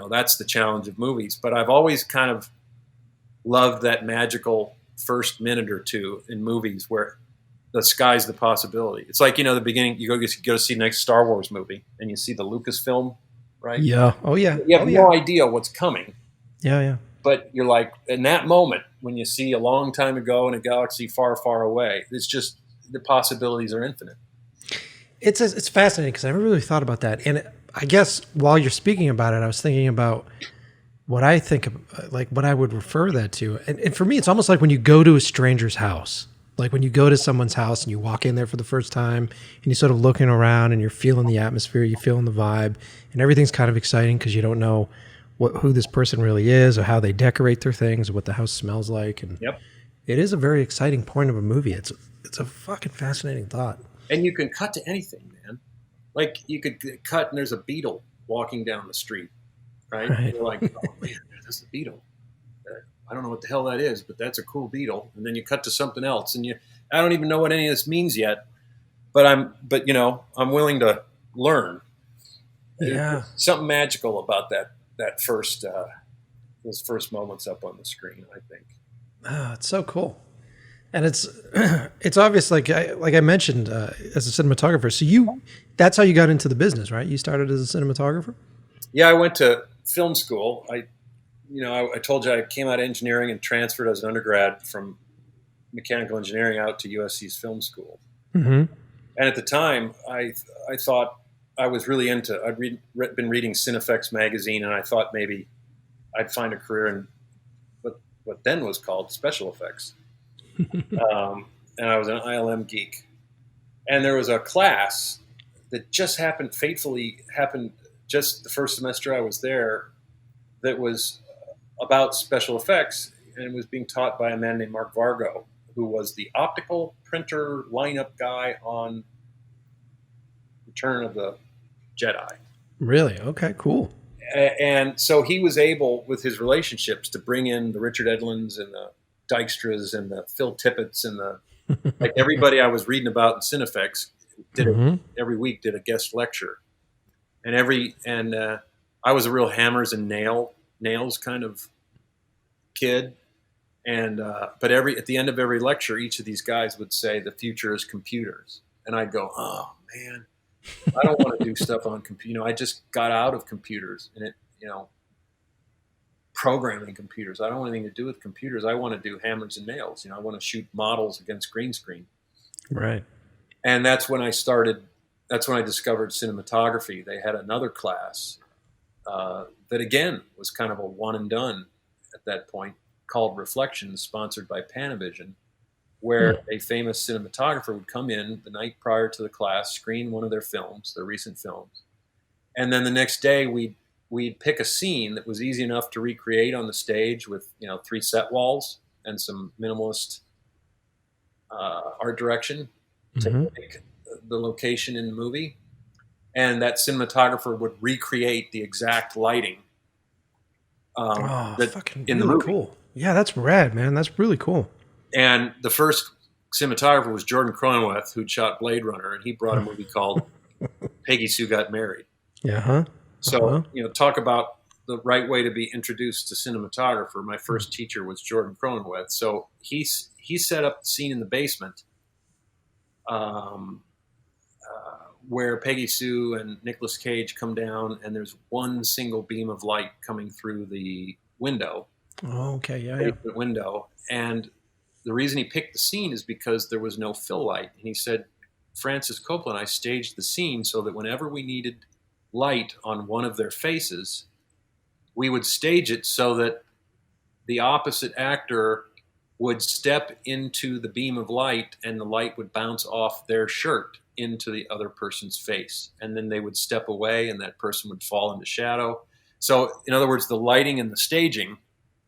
That's the challenge of movies. But I've always kind of loved that magical first minute or two in movies where the sky's the possibility. It's like, the beginning, you go to see the next Star Wars movie and you see the Lucasfilm, right? Yeah. Oh yeah. You have no idea what's coming. Yeah. Yeah. But you're like, in that moment, when you see a long time ago in a galaxy far, far away, it's just, the possibilities are infinite. It's fascinating because I never really thought about that. And I guess while you're speaking about it, I was thinking about what I think of, like what I would refer that to. And for me, it's almost like when you go to a stranger's house, like when you go to someone's house and you walk in there for the first time and you're sort of looking around and you're feeling the atmosphere, you're feeling the vibe, and everything's kind of exciting because you don't know who this person really is or how they decorate their things or what the house smells like. And it is a very exciting point of a movie. It's a fucking fascinating thought. And you can cut to anything, man. Like you could cut and there's a beetle walking down the street, right? And you're like, oh man, there's a beetle. I don't know what the hell that is, but that's a cool beetle. And then you cut to something else, and I don't even know what any of this means yet, but I'm willing to learn. Yeah, there's something magical about that first those first moments up on the screen, I think. Oh, it's so cool. And it's obvious, like I mentioned, as a cinematographer. So that's how you got into the business, right? You started as a cinematographer? Yeah, I went to film school. I told you I came out of engineering and transferred as an undergrad from mechanical engineering out to USC's film school. Mm-hmm. And at the time, I thought I was really into. I'd been reading Cinefex magazine, and I thought maybe I'd find a career in what then was called special effects. And I was an ILM geek. And there was a class that just fatefully happened just the first semester I was there, that was about special effects, and it was being taught by a man named Mark Vargo, who was the optical printer lineup guy on Return of the Jedi. Really? Okay, cool. And so he was able, with his relationships, to bring in the Richard Edlunds and the Dykstras and the Phil Tippett's and like everybody I was reading about in Cinefex every week did a guest lecture, and I was a real hammers and nails kind of kid, and but at the end of every lecture, each of these guys would say the future is computers, and I'd go, oh man, I don't want to do stuff on computer. I just got out of computers and programming computers. I don't want anything to do with computers. I want to do hammers and nails. I want to shoot models against green screen. Right. And that's when I discovered cinematography. They had another class that again was kind of a one and done at that point, called Reflections, sponsored by Panavision, where a famous cinematographer would come in the night prior to the class, screen one of their films, their recent films, and then the next day we'd pick a scene that was easy enough to recreate on the stage with 3 set walls and some minimalist art direction to pick the location in the movie, and that cinematographer would recreate the exact lighting fucking in really the movie. Cool. Yeah, that's rad, man. That's really cool. And the first cinematographer was Jordan Cronenweth, who'd shot Blade Runner, and he brought a movie called Peggy Sue Got Married. Yeah. So, talk about the right way to be introduced to cinematographer. My first teacher was Jordan Cronenweth. So he set up the scene in the basement where Peggy Sue and Nicolas Cage come down, and there's one single beam of light coming through the window. Oh, okay. Yeah. The window. And the reason he picked the scene is because there was no fill light. And he said, Francis Coppola and I staged the scene so that whenever we needed light on one of their faces, we would stage it so that the opposite actor would step into the beam of light, and the light would bounce off their shirt into the other person's face. And then they would step away, and that person would fall into shadow. So, in other words, the lighting and the staging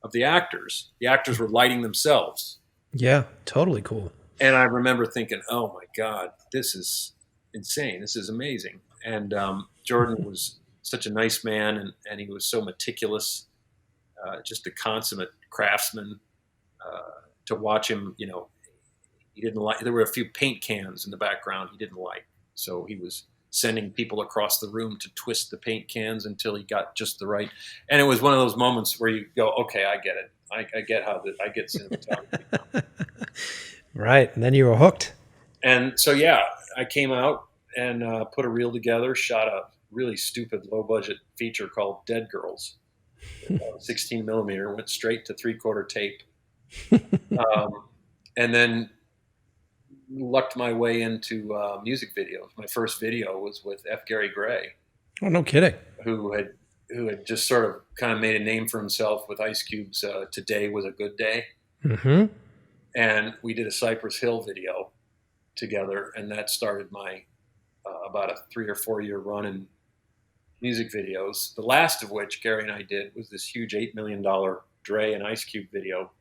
of the actors were lighting themselves. Yeah, totally cool. And I remember thinking, oh my God, this is insane. This is amazing. And Jordan was such a nice man, and he was so meticulous, just a consummate craftsman. To watch him, you know, he didn't like, there were a few paint cans in the background he didn't like. So he was sending people across the room to twist the paint cans until he got just the right. And it was one of those moments where you go, okay, I get it. I get how I get cinematography now. Right. And then you were hooked. And so, yeah, I came out and put a reel together, shot a really stupid low budget feature called Dead Girls. 16 millimeter, went straight to 3/4 tape. And then lucked my way into music videos. My first video was with F. Gary Gray. Oh, no kidding. Who had just sort of kind of made a name for himself with Ice Cube's Today Was a Good Day. Mm-hmm. And we did a Cypress Hill video together, and that started my about a 3 or 4 year run in music videos. The last of which Gary and I did was this huge $8 million Dre and Ice Cube video,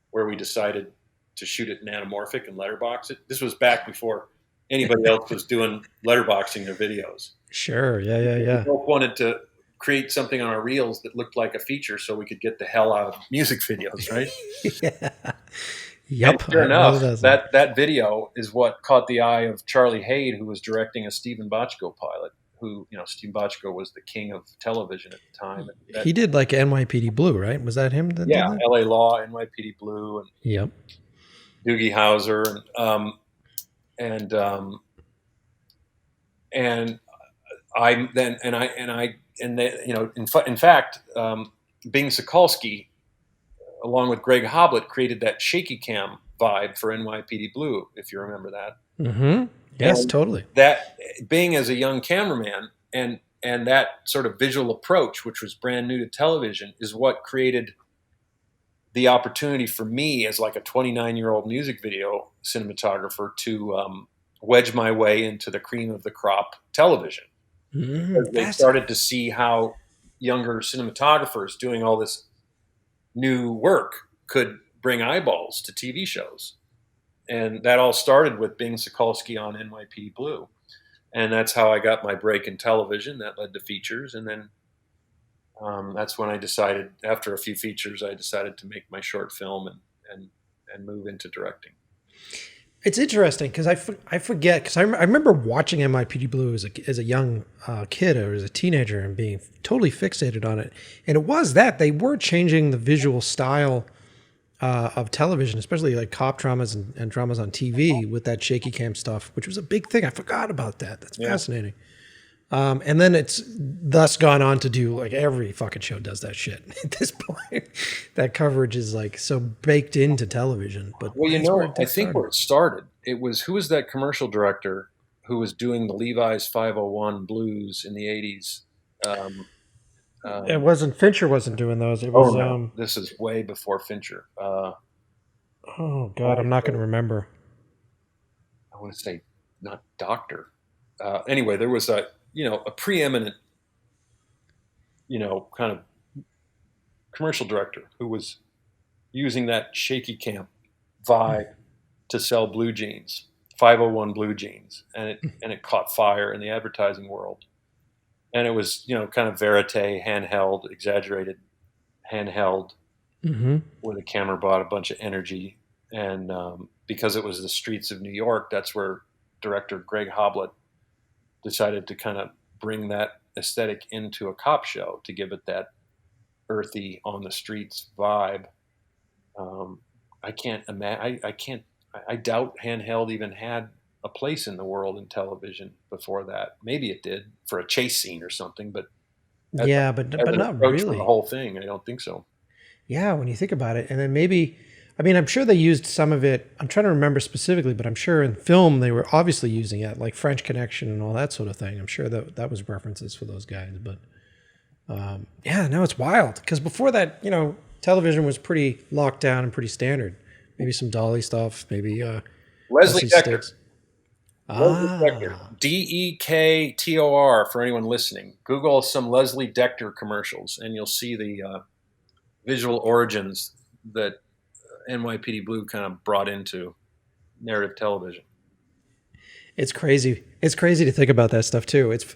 where we decided to shoot it in anamorphic and letterbox it. This was back before anybody else was doing letterboxing their videos. Sure. Yeah. We both wanted to create something on our reels that looked like a feature so we could get the hell out of music videos, right? Yeah. Yep. And sure enough, that video is what caught the eye of Charlie Haid, who was directing a Stephen Bochco pilot, who, you know, Stephen Bochco was the king of television at the time. He did like NYPD Blue, right? Was that him? That yeah, did that? LA Law, NYPD Blue, and Yep. Doogie Howser, in fact, Bing Sokolsky, along with Greg Hoblet, created that shaky cam vibe for NYPD Blue, if you remember that. Mm-hmm. Yes, And totally. That Bing, as a young cameraman, and that sort of visual approach, which was brand new to television, is what created the opportunity for me as like a 29-year-old music video cinematographer to wedge my way into the cream of the crop television. Mm-hmm. They started to see how younger cinematographers doing all this new work could bring eyeballs to TV shows. And that all started with Bing Sokolsky on NYPD Blue. And that's how I got my break in television. That led to features. And then that's when I decided, after a few features, I decided to make my short film and move into directing. It's interesting because I forget, because I remember watching NYPD Blue as a young kid or as a teenager and being totally fixated on it. And it was that they were changing the visual style of television, especially like cop dramas and dramas on TV with that shaky cam stuff, which was a big thing. I forgot about that. That's fascinating. And then it's thus gone on to do, like, every fucking show does that shit at this point. That coverage is like so baked into television. But well, I think where it started, it was, who was that commercial director who was doing the Levi's 501 blues in the 80s? It wasn't, Fincher wasn't doing those. It was, no. This is way before Fincher. Oh God, I'm not going to remember. I want to say not Doctor. Anyway, there was a preeminent, kind of commercial director who was using that shaky cam vibe to sell blue jeans, 501 blue jeans, and it caught fire in the advertising world. And it was, kind of verite, handheld, exaggerated handheld, where the camera brought a bunch of energy. And because it was the streets of New York, that's where director Greg Hoblet decided to kind of bring that aesthetic into a cop show to give it that earthy, on the streets vibe. I doubt handheld even had a place in the world in television before that. Maybe it did for a chase scene or something, but but not really. For the whole thing, I don't think so. Yeah, when you think about it, and then maybe, I'm sure they used some of it. I'm trying to remember specifically, but I'm sure in film they were obviously using it, like French Connection and all that sort of thing. I'm sure that was references for those guys. But it's wild because before that, television was pretty locked down and pretty standard. Maybe some Dolly stuff. Maybe Leslie Decker. sticks. Leslie Decker. Dektor for anyone listening. Google some Leslie Decker commercials, and you'll see the visual origins that NYPD Blue kind of brought into narrative television. It's crazy. It's crazy to think about that stuff too. It's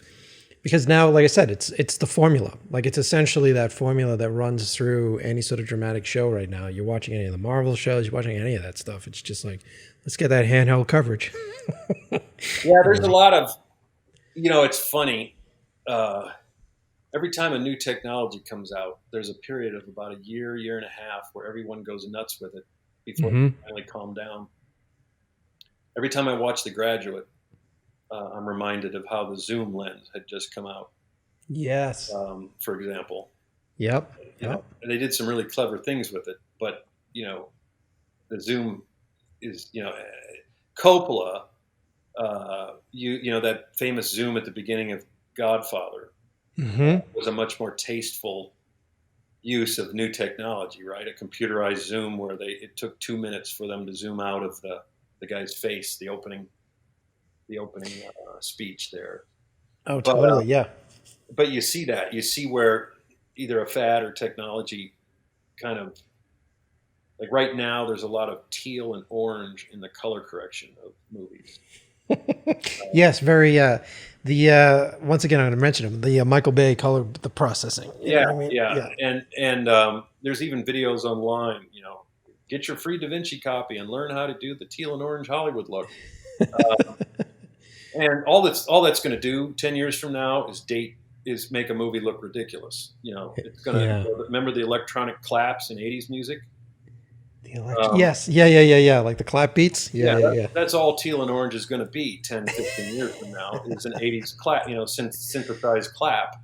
because now, like I said, it's the formula. Like it's essentially that formula that runs through any sort of dramatic show right now. You're watching any of the Marvel shows, you're watching any of that stuff. It's just like, let's get that handheld coverage. Yeah, there's a lot of, it's funny. Every time a new technology comes out, there's a period of about a year and a half where everyone goes nuts with it before they finally calm down. Every time I watch The Graduate, I'm reminded of how the zoom lens had just come out. Yes. For example. Yep. And they did some really clever things with it, but the zoom is Coppola. That famous zoom at the beginning of Godfather was a much more tasteful use of new technology, right? A computerized zoom where it took 2 minutes for them to zoom out of the guy's face, the opening speech there. Oh, totally. Yeah. But you see where either a fad or technology kind of, like right now, there's a lot of teal and orange in the color correction of movies. Yes, very. Once again, I'm going to mention him. The Michael Bay color, the processing. Yeah. And there's even videos online. Get your free Da Vinci copy and learn how to do the teal and orange Hollywood look. And all that's going to do 10 years from now is make a movie look ridiculous. It's going to remember the electronic claps in 80s music. Yes. Yeah. Like the clap beats. Yeah. That's all teal and orange is going to be 10, 15 years from now. Is an 80s clap, synthesized clap.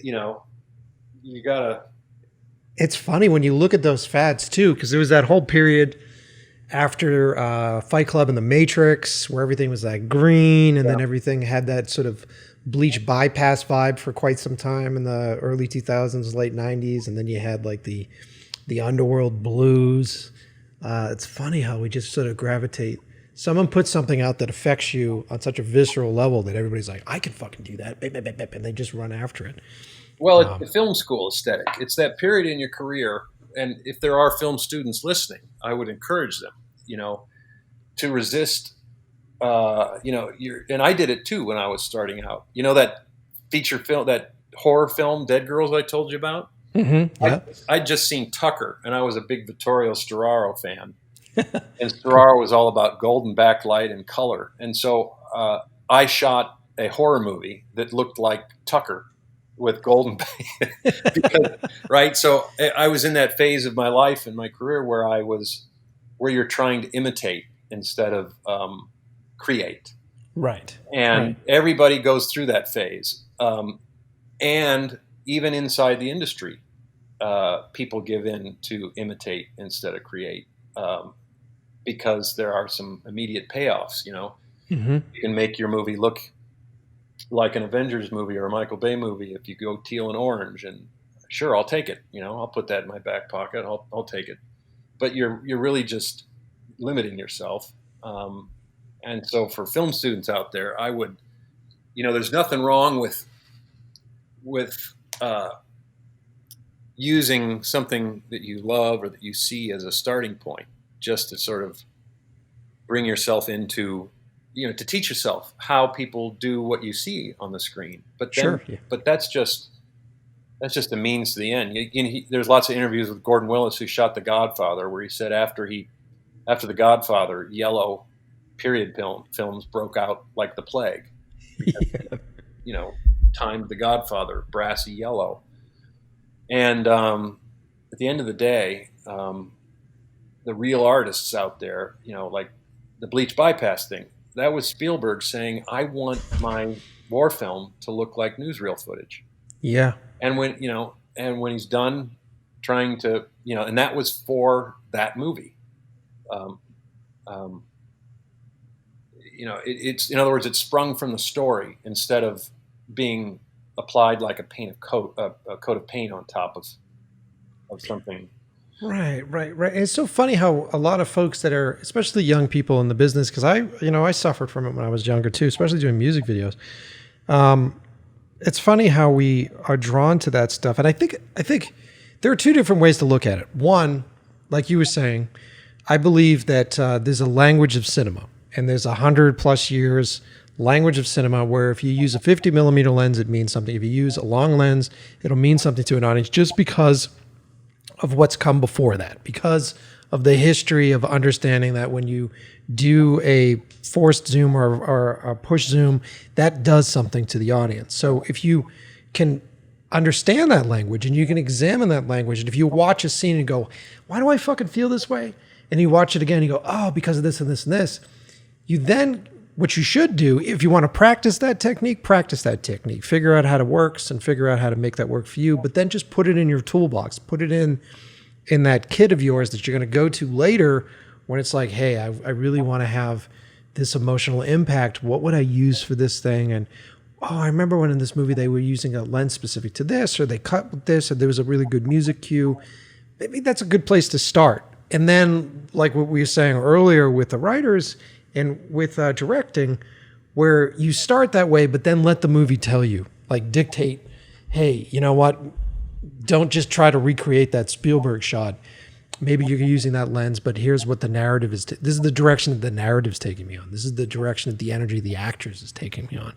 You gotta. It's funny when you look at those fads too, because there was that whole period after Fight Club and The Matrix where everything was like green, and then everything had that sort of bleach bypass vibe for quite some time in the early 2000s, late 90s, and then you had like the underworld blues. It's funny how we just sort of gravitate. Someone puts something out that affects you on such a visceral level that everybody's like, I can fucking do that, and they just run after it. Well, it's the film school aesthetic. It's that period in your career, and if there are film students listening, I would encourage them, to resist. And I did it too when I was starting out. That feature film, that horror film, Dead Girls, I told you about. Mm-hmm. Yeah. I'd just seen Tucker, and I was a big Vittorio Storaro fan. And Storaro was all about golden backlight and color. And so I shot a horror movie that looked like Tucker with golden right? So I was in that phase of my life and my career where you're trying to imitate instead of create. Right. And everybody goes through that phase. And even inside the industry, people give in to imitate instead of create, because there are some immediate payoffs. Mm-hmm. You can make your movie look like an Avengers movie or a Michael Bay movie if you go teal and orange, and sure, I'll take it. I'll put that in my back pocket. I'll take it. But you're really just limiting yourself. And so for film students out there, I would, there's nothing wrong with using something that you love or that you see as a starting point, just to sort of bring yourself into, to teach yourself how people do what you see on the screen. But then, but that's just a means to the end. There's lots of interviews with Gordon Willis, who shot The Godfather, where he said after The Godfather, yellow period films broke out like the plague. Timed The Godfather, brassy yellow. And at the end of the day, the real artists out there, like the bleach bypass thing, that was Spielberg saying, I want my war film to look like newsreel footage. Yeah. And when he's done trying to, and that was for that movie. It's in other words, it sprung from the story instead of being applied like a coat of paint on top of something. Right, right, right. And it's so funny how a lot of folks that are, especially young people in the business, because I suffered from it when I was younger too, especially doing music videos. It's funny how we are drawn to that stuff, and I think there are two different ways to look at it. One, like you were saying, I believe that there's a language of cinema, and there's 100+ years language of cinema where if you use a 50 mm lens, it means something. If you use a long lens, it'll mean something to an audience just because of what's come before that, because of the history of understanding that when you do a forced zoom or a push zoom, that does something to the audience. So if you can understand that language and you can examine that language, and if you watch a scene and go, why do I fucking feel this way? And you watch it again and you go, oh, because of this and this and this. You then, what you should do, if you want to practice that technique, figure out how it works and figure out how to make that work for you, but then just put it in your toolbox, put it in that kit of yours that you're going to go to later when it's like, hey, I really want to have this emotional impact. What would I use for this thing? And, oh, I remember when in this movie they were using a lens specific to this, or they cut with this, or there was a really good music cue. Maybe that's a good place to start. And then, like what we were saying earlier with the writers and with directing, where you start that way, but then let the movie tell you, like dictate, hey, you know what? Don't just try to recreate that Spielberg shot. Maybe you're using that lens, but here's what the narrative is. This is the direction that the narrative's taking me on. This is the direction that the energy of the actors is taking me on.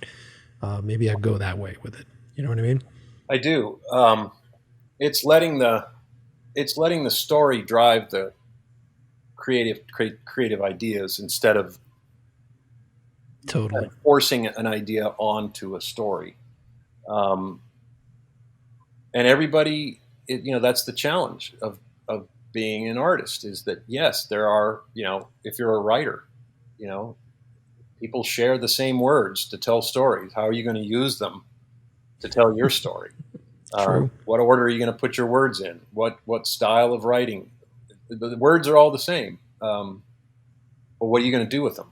Maybe I go that way with it. You know what I mean? I do. It's letting the story drive the creative ideas instead of Totally forcing an idea onto a story. And everybody, that's the challenge of being an artist, is that, yes, there are, if you're a writer, people share the same words to tell stories. How are you going to use them to tell your story? True. What order are you going to put your words in? What style of writing? The words are all the same. But what are you going to do with them?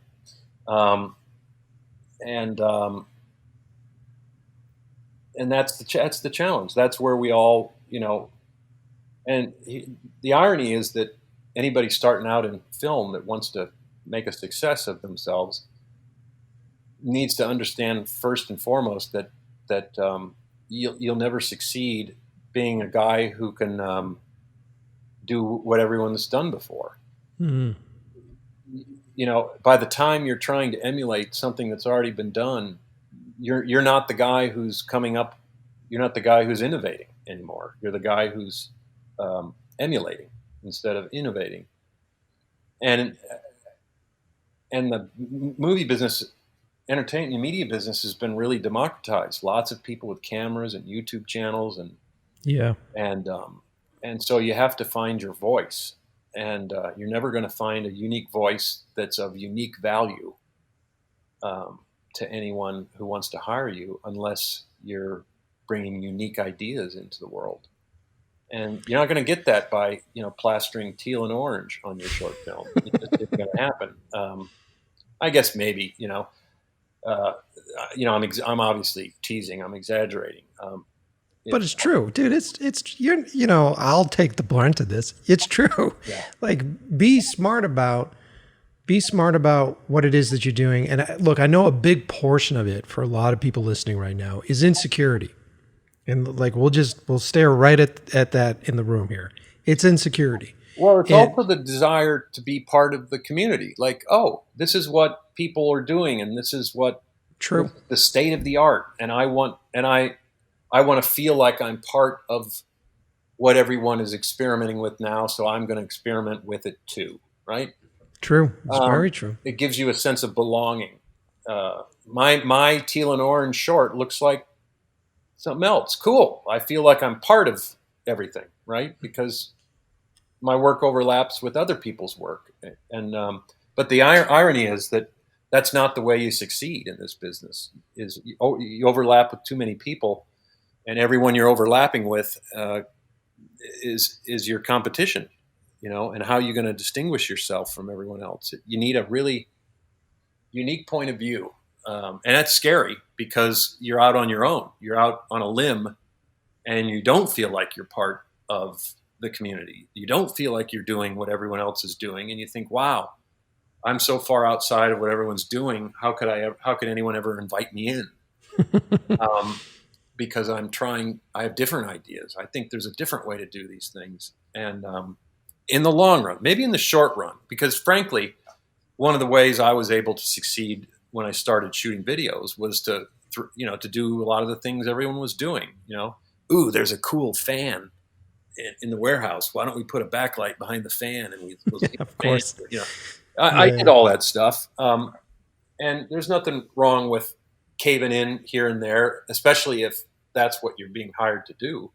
And that's the challenge. That's where we all, the irony is that anybody starting out in film that wants to make a success of themselves needs to understand first and foremost that you'll never succeed being a guy who can do what everyone's done before. Mm-hmm. By the time you're trying to emulate something that's already been done, you're not the guy who's coming up. You're not the guy who's innovating anymore. You're the guy who's emulating instead of innovating. And the movie business, entertainment media business has been really democratized. Lots of people with cameras and YouTube channels, and so you have to find your voice, and you're never going to find a unique voice that's of unique value to anyone who wants to hire you unless you're bringing unique ideas into the world. And you're not going to get that by, plastering teal and orange on your short film. It just isn't going to happen. I guess maybe, I'm obviously teasing. I'm exaggerating. But it's true, dude. I'll take the brunt of this. It's true. Yeah. Like, be smart about what it is that you're doing. And look, I know a big portion of it for a lot of people listening right now is insecurity. And like, we'll stare right at that in the room here. It's insecurity. Well, it's also the desire to be part of the community. Like, oh, this is what people are doing, and this is what the state of the art. And I want to feel like I'm part of what everyone is experimenting with now. So I'm going to experiment with it too. Right? True. It's very true. It gives you a sense of belonging. My teal and orange short looks like something else. Cool. I feel like I'm part of everything, right? Because my work overlaps with other people's work. And but the irony is that that's not the way you succeed in this business. Is you overlap with too many people, and everyone you're overlapping with is your competition. And how you're going to distinguish yourself from everyone else. You need a really unique point of view. And that's scary because you're out on your own. You're out on a limb and you don't feel like you're part of the community. You don't feel like you're doing what everyone else is doing, and you think, wow, I'm so far outside of what everyone's doing. How could anyone ever invite me in? Because I have different ideas. I think there's a different way to do these things. And in the long run, maybe in the short run, because frankly, one of the ways I was able to succeed when I started shooting videos was to do a lot of the things everyone was doing. Ooh, there's a cool fan in the warehouse. Why don't we put a backlight behind the fan? And of course, I did all that stuff. And there's nothing wrong with caving in here and there, especially if that's what you're being hired to do.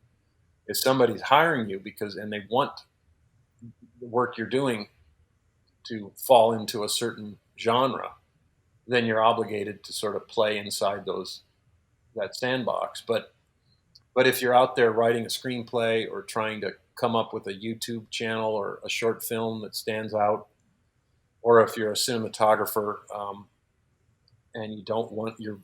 If somebody's hiring you and they want the work you're doing to fall into a certain genre, then you're obligated to sort of play inside that sandbox. But if you're out there writing a screenplay or trying to come up with a YouTube channel or a short film that stands out, or if you're a cinematographer and you don't want and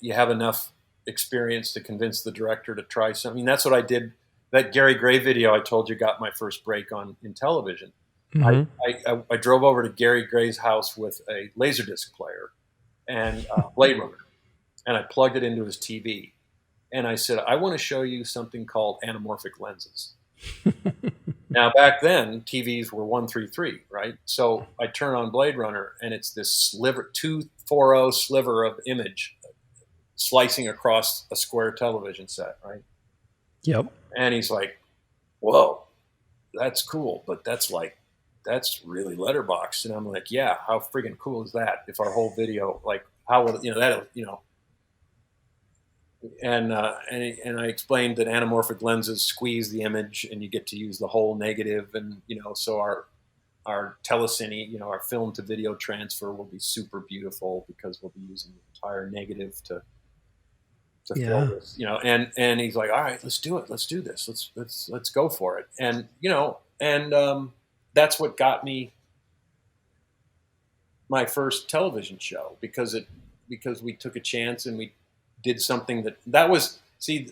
you have enough experience to convince the director to try something. That's what I did. That Gary Gray video I told you got my first break in television. Mm-hmm. I drove over to Gary Gray's house with a Laserdisc player and Blade Runner, and I plugged it into his TV. And I said, I want to show you something called anamorphic lenses. Now, back then, TVs were 133, right? So I turn on Blade Runner, and it's this 240 sliver of image slicing across a square television set, right? Yep. And he's like, whoa, that's cool, but that's really letterboxed. And I'm like, yeah, how friggin' cool is that? If our whole video, how will, And I explained that anamorphic lenses squeeze the image, and you get to use the whole negative, and so our telecine, our film to video transfer will be super beautiful because we'll be using the entire negative to film this, and he's like, all right, let's do it, let's do this, let's go for it, and that's what got me my first television show because we took a chance and we did something that was,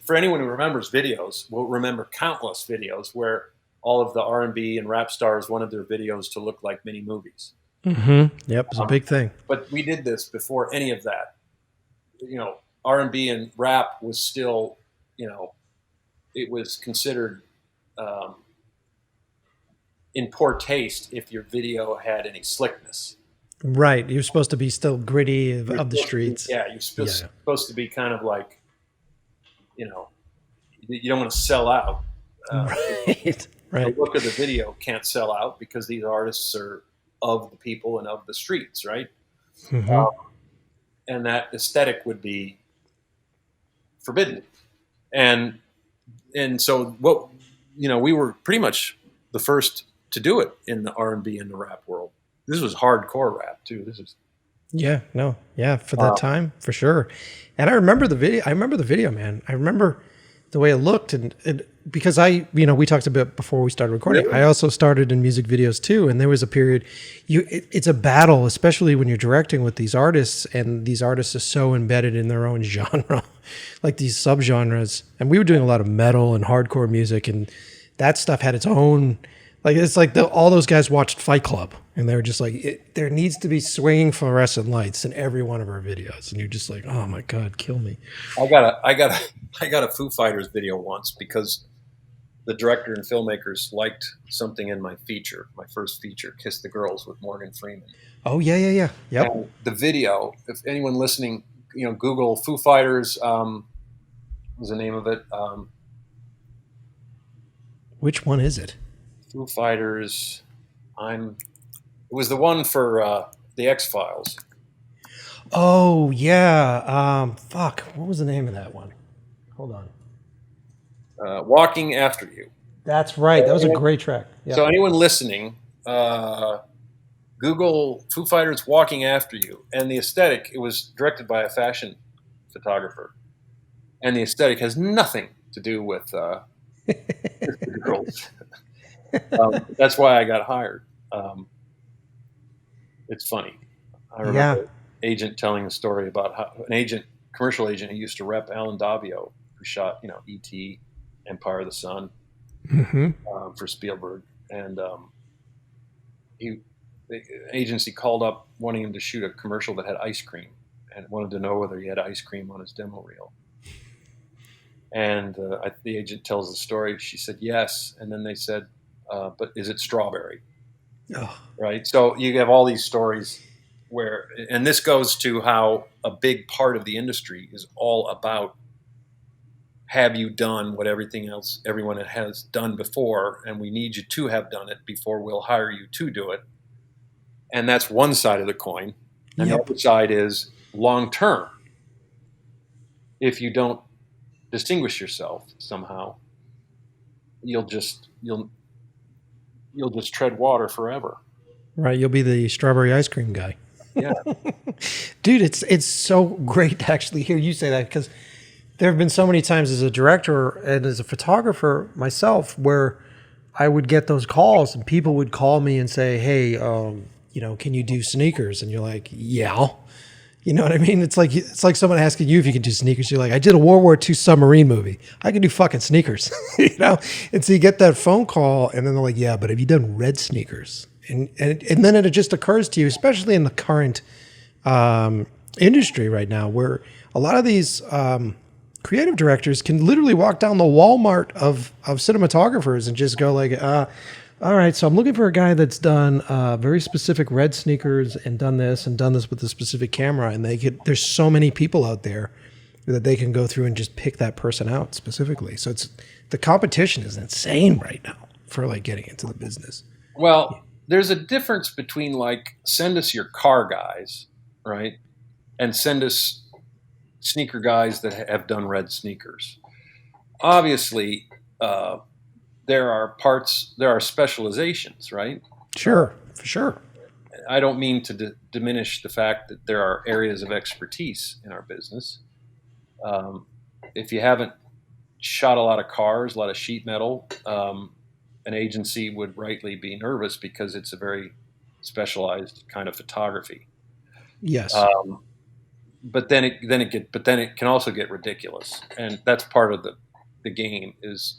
for anyone who remembers videos, will remember countless videos where all of the R&B and rap stars wanted their videos to look like mini movies. Mm-hmm. Yep, it's a big thing. But we did this before any of that. R&B and rap was still, it was considered in poor taste if your video had any slickness. Right. You're supposed to be still gritty of the streets. You're supposed to be kind of like, you don't want to sell out. Right. The look of the video can't sell out because these artists are of the people and of the streets, right? Mm-hmm. And that aesthetic would be forbidden. And so we were pretty much the first to do it in the R&B and the rap world. This was hardcore rap too. For that time, for sure. And I remember the video, man. I remember the way it looked, and because we talked a bit before we started recording. Yeah. I also started in music videos too, and there was a period. It's a battle, especially when you're directing with these artists, and these artists are so embedded in their own genre, like these subgenres. And we were doing a lot of metal and hardcore music, and that stuff had its own. Like, it's like all those guys watched Fight Club, and they were just like, there needs to be swinging fluorescent lights in every one of our videos. And you're just like, oh my God, kill me. I got a Foo Fighters video once because the director and filmmakers liked something in my first feature, Kiss the Girls with Morgan Freeman. Oh, yeah. Yep. And the video, if anyone listening, Google Foo Fighters, what was the name of it? Which one is it? Foo Fighters. It was the one for the X-Files. Oh yeah. What was the name of that one? Hold on. Walking After You. That's right. That was a great track. Yep. So anyone listening, Google Foo Fighters Walking After You, and the aesthetic. It was directed by a fashion photographer, and the aesthetic has nothing to do with the girls. That's why I got hired. It's funny. I remember an agent telling a story about how commercial agent who used to rep Alan Davio, who shot, E.T., Empire of the Sun. for Spielberg, and the agency called up wanting him to shoot a commercial that had ice cream, and wanted to know whether he had ice cream on his demo reel. And the agent tells the story. She said yes, and then they said, "But is it strawberry?" Oh, Right. So you have all these stories where, and this goes to how a big part of the industry is all about, have you done what everyone has done before, and we need you to have done it before we'll hire you to do it. And that's one side of the coin. And Yep. the other side is long term. If you don't distinguish yourself somehow, you'll just tread water forever. right. You'll be the strawberry ice cream guy. Yeah. Dude, it's so great to actually hear you say that, because there have been so many times as a director and as a photographer myself where I would get those calls and people would call me and say, "Hey, can you do sneakers?" And you're like, "Yeah." You know what I mean? It's like someone asking you if you can do sneakers. You're like, "I did a World War II submarine movie. I can do fucking sneakers." And so you get that phone call, and then they're like, "Yeah, but have you done red sneakers?" And then it just occurs to you, especially in the current industry right now, where a lot of these creative directors can literally walk down the Walmart of cinematographers and just go like, all right, so I'm looking for a guy that's done very specific red sneakers and done this with a specific camera. And there's so many people out there that they can go through and just pick that person out specifically. So the competition is insane right now for like getting into the business. Well, there's a difference between like, send us your car guys, right? And send us sneaker guys that have done red sneakers. Obviously, there are specializations, right? Sure, for sure. I don't mean to diminish the fact that there are areas of expertise in our business. If you haven't shot a lot of cars, a lot of sheet metal, an agency would rightly be nervous because it's a very specialized kind of photography. Yes. But then it can also get ridiculous, and that's part of the game. Is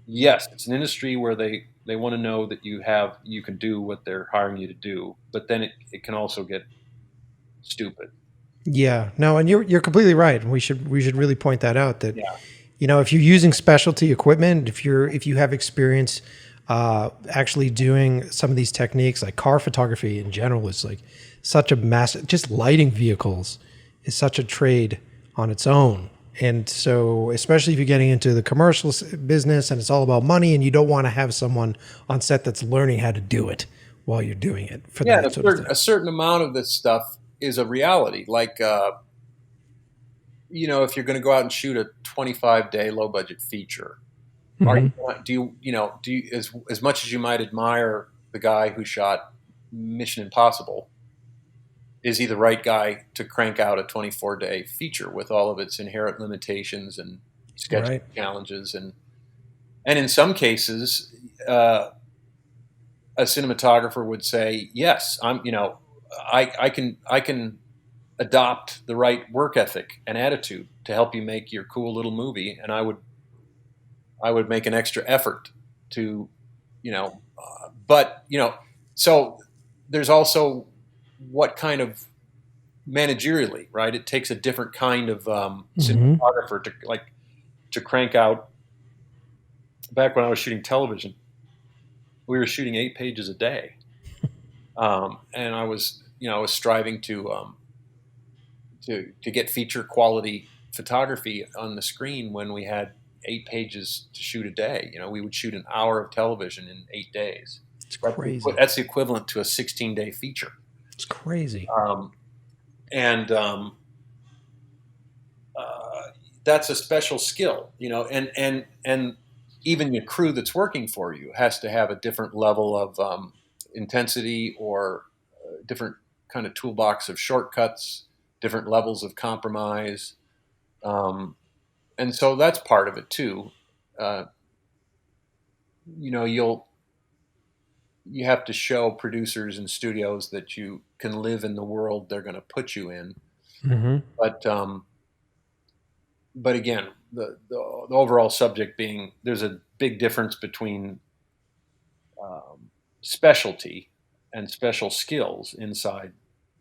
yes, it's an industry where they want to know that you can do what they're hiring you to do, but then it can also get stupid. Yeah, no, and you're completely right. And we should really point that out that, Yeah. if you're using specialty equipment, if you have experience actually doing some of these techniques, like car photography in general is like such a massive, just lighting vehicles is such a trade on its own. And so, especially if you're getting into the commercial business and it's all about money, and you don't want to have someone on set that's learning how to do it while you're doing it. For Yeah, that sort of thing. a certain amount of this stuff is a reality. Like, if you're going to go out and shoot a 25-day low budget feature, do you as much as you might admire the guy who shot Mission Impossible, is he the right guy to crank out a 24-day feature with all of its inherent limitations and scheduling challenges? And in some cases, a cinematographer would say, yes, I can adopt the right work ethic and attitude to help you make your cool little movie. And I would make an extra effort to, so there's also what kind of managerially, right? It takes a different kind of cinematographer to crank out. Back when I was shooting television, we were shooting 8 pages a day. And I was striving to get feature quality photography on the screen when we had 8 pages to shoot a day. We would shoot an hour of television in 8 days. It's crazy. That's the equivalent to a 16-day feature. It's crazy. That's a special skill, and even your crew that's working for you has to have a different level of intensity, or different kind of toolbox of shortcuts, different levels of compromise. And so that's part of it too. You have to show producers and studios that you can live in the world they're going to put you in. Mm-hmm. But again, the overall subject being there's a big difference between specialty and special skills inside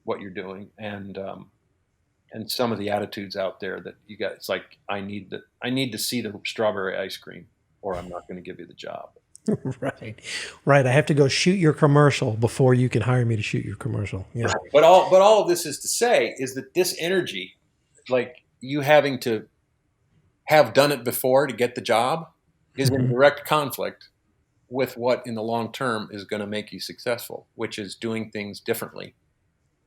what you're doing, and some of the attitudes out there that you got. It's like I need to see the strawberry ice cream, or I'm not going to give you the job. Right. I have to go shoot your commercial before you can hire me to shoot your commercial. Yeah. Right. But all of this is to say is that this energy, like you having to have done it before to get the job, is in direct conflict with what in the long term is going to make you successful, which is doing things differently.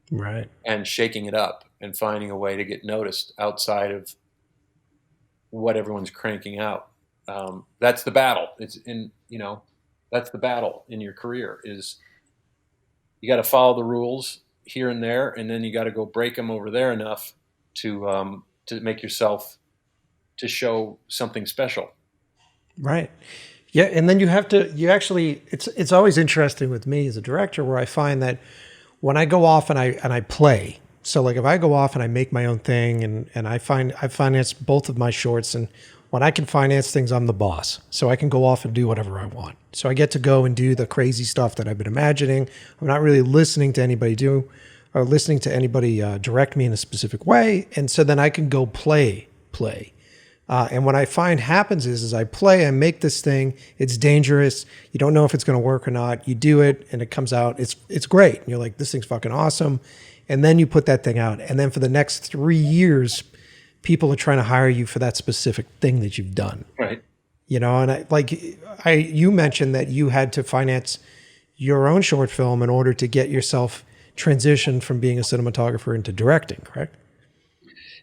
Right. And shaking it up and finding a way to get noticed outside of what everyone's cranking out. That's the battle. That's the battle in your career is you got to follow the rules here and there, and then you got to go break them over there enough to make yourself to show something special. Right. Yeah. And then it's always interesting with me as a director where I find that when I go off and I play, so like if I go off and I make my own thing and I finance both of my shorts, and when I can finance things, I'm the boss. So I can go off and do whatever I want. So I get to go and do the crazy stuff that I've been imagining. I'm not really listening to anybody direct me in a specific way. And so then I can go play. And what I find happens is I play, I make this thing, it's dangerous. You don't know if it's going to work or not. You do it and it comes out. It's great. And you're like, this thing's fucking awesome. And then you put that thing out. And then for the next 3 years, people are trying to hire you for that specific thing that you've done. Right. And you mentioned that you had to finance your own short film in order to get yourself transitioned from being a cinematographer into directing, correct?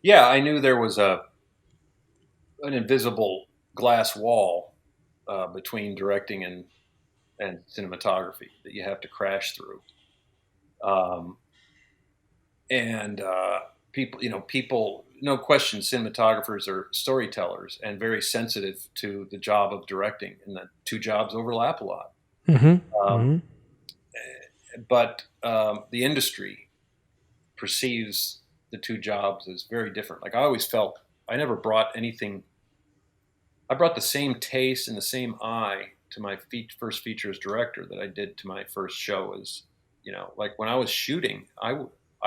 Yeah, I knew there was an invisible glass wall between directing and cinematography that you have to crash through. People, no question, cinematographers are storytellers and very sensitive to the job of directing, and the two jobs overlap a lot. Mm-hmm. But the industry perceives the two jobs as very different. Like I always felt I never brought anything. I brought the same taste and the same eye to my first feature as director that I did to my first show. As like when I was shooting, I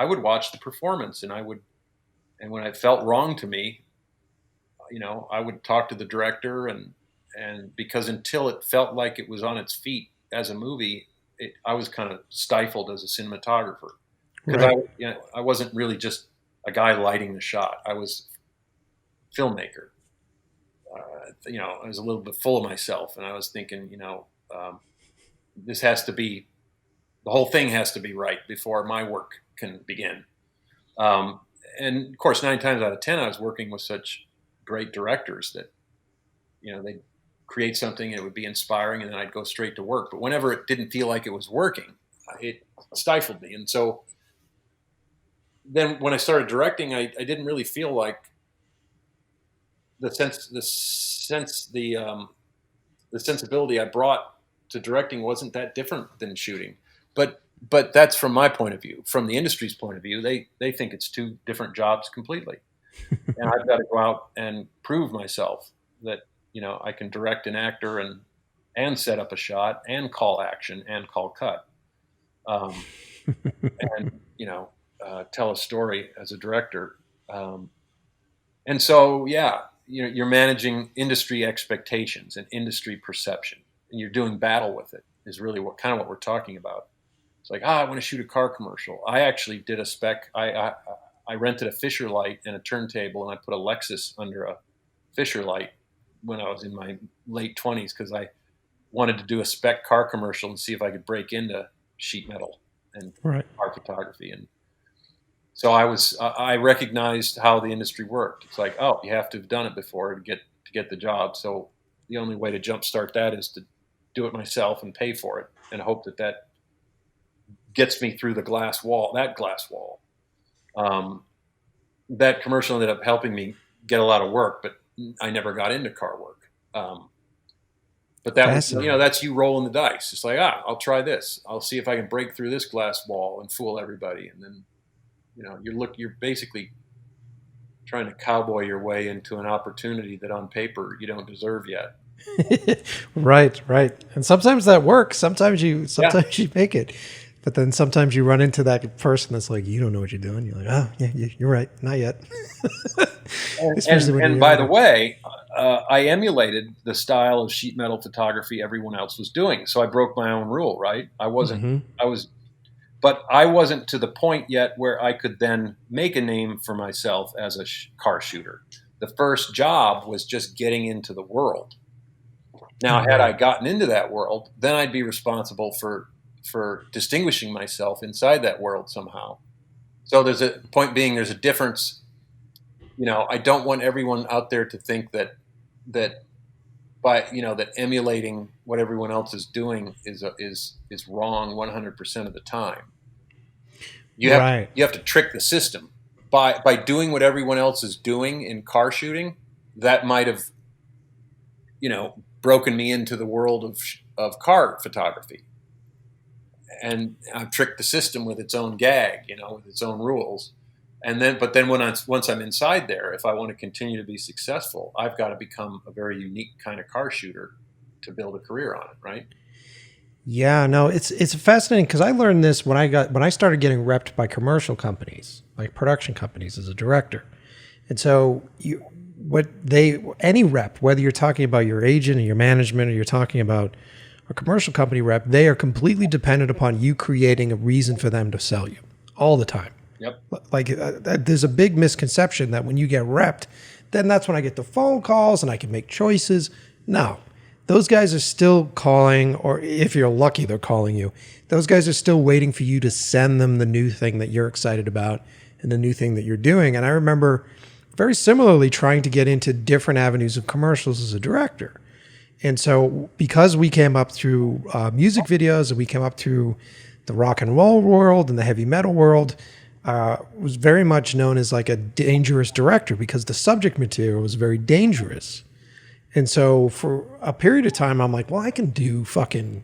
would watch the performance, and when it felt wrong to me, I would talk to the director, and because until it felt like it was on its feet as a movie, I was kind of stifled as a cinematographer because Right. I wasn't really just a guy lighting the shot. I was a filmmaker. I was a little bit full of myself, and I was thinking, this has to be, the whole thing has to be right before my work can begin. And of course, 9 times out of 10, I was working with such great directors that, they'd create something and it would be inspiring, and then I'd go straight to work. But whenever it didn't feel like it was working, it stifled me. And so then when I started directing, I didn't really feel like the sensibility I brought to directing wasn't that different than shooting. But that's from my point of view. From the industry's point of view, they think it's two different jobs completely. And I've got to go out and prove myself that, I can direct an actor and set up a shot and call action and call cut. And, tell a story as a director. And so, yeah, you're managing industry expectations and industry perception, and you're doing battle with it is really what we're talking about. It's like, I want to shoot a car commercial. I actually did a spec. I rented a Fisher light and a turntable, and I put a Lexus under a Fisher light when I was in my late 20s because I wanted to do a spec car commercial and see if I could break into sheet metal and car photography. And so I recognized how the industry worked. It's like, you have to have done it before to get the job. So the only way to jumpstart that is to do it myself and pay for it and hope that gets me through that glass wall. That commercial ended up helping me get a lot of work, but I never got into car work. But that was, that's you rolling the dice. It's like, I'll try this. I'll see if I can break through this glass wall and fool everybody. And then, you're basically trying to cowboy your way into an opportunity that on paper you don't deserve yet. Right. And sometimes that works. Sometimes you make it. But then sometimes you run into that person that's like, you don't know what you're doing. You're like, oh, yeah, you're right. Not yet. And by the way, I emulated the style of sheet metal photography everyone else was doing. So I broke my own rule, right? I wasn't to the point yet where I could then make a name for myself as a car shooter. The first job was just getting into the world. Now, had I gotten into that world, then I'd be responsible for distinguishing myself inside that world somehow. So there's a difference. I don't want everyone out there to think that emulating what everyone else is doing is wrong 100% of the time. You have to trick the system by doing what everyone else is doing in car shooting. That might have, broken me into the world of car photography. And I've tricked the system with its own gag, with its own rules. But then once I'm inside there, if I want to continue to be successful, I've got to become a very unique kind of car shooter to build a career on it, right? Yeah, no, it's fascinating because I learned this when I started getting repped by commercial companies, like production companies, as a director. And so any rep, whether you're talking about your agent or your management, or you're talking about a commercial company rep, they are completely dependent upon you creating a reason for them to sell you all the time. Yep. Like there's a big misconception that when you get repped, then that's when I get the phone calls and I can make choices. No, those guys are still calling, or if you're lucky, they're calling you. Those guys are still waiting for you to send them the new thing that you're excited about and the new thing that you're doing. And I remember very similarly trying to get into different avenues of commercials as a director. And so because we came up through music videos and we came up through the rock and roll world and the heavy metal world, was very much known as like a dangerous director because the subject material was very dangerous. And so for a period of time, I'm like, well, I can do fucking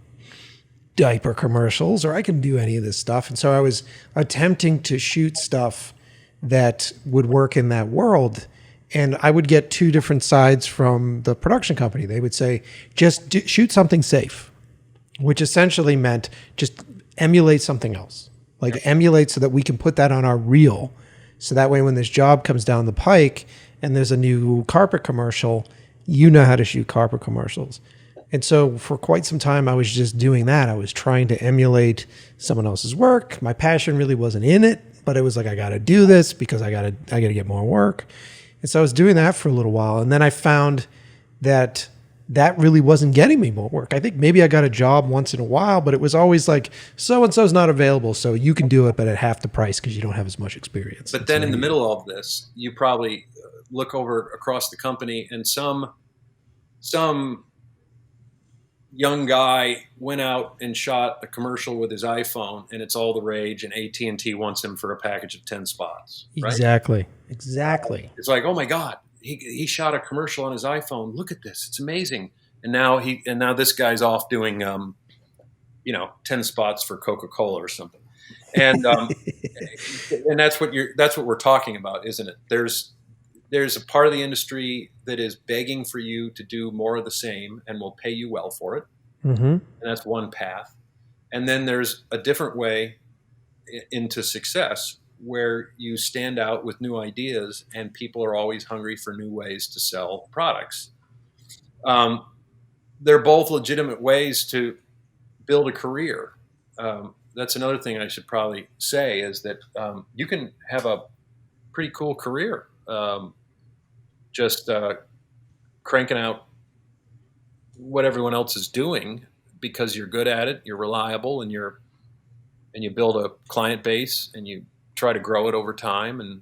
diaper commercials or I can do any of this stuff. And so I was attempting to shoot stuff that would work in that world. And I would get two different sides from the production company. They would say, just shoot something safe, which essentially meant just emulate something else. Like emulate so that we can put that on our reel. So that way when this job comes down the pike and there's a new carpet commercial, you know how to shoot carpet commercials. And so for quite some time, I was just doing that. I was trying to emulate someone else's work. My passion really wasn't in it, but it was like, I got to do this because I got to get more work. And so I was doing that for a little while. And then I found that really wasn't getting me more work. I think maybe I got a job once in a while, but it was always like, so-and-so's not available, so you can do it, but at half the price because you don't have as much experience. But then in the middle of this, you probably look over across the company and some young guy went out and shot a commercial with his iPhone and it's all the rage and AT&T wants him for a package of 10 spots. Right? Exactly. It's like, oh my God, he shot a commercial on his iPhone. Look at this. It's amazing. And now this guy's off doing, 10 spots for Coca-Cola or something. And, and that's what we're talking about, isn't it? There's a part of the industry that is begging for you to do more of the same and will pay you well for it. Mm-hmm. And that's one path. And then there's a different way into success where you stand out with new ideas and people are always hungry for new ways to sell products. They're both legitimate ways to build a career. That's another thing I should probably say is that you can have a pretty cool career. Just cranking out what everyone else is doing because you're good at it, you're reliable, and you build a client base and you try to grow it over time. And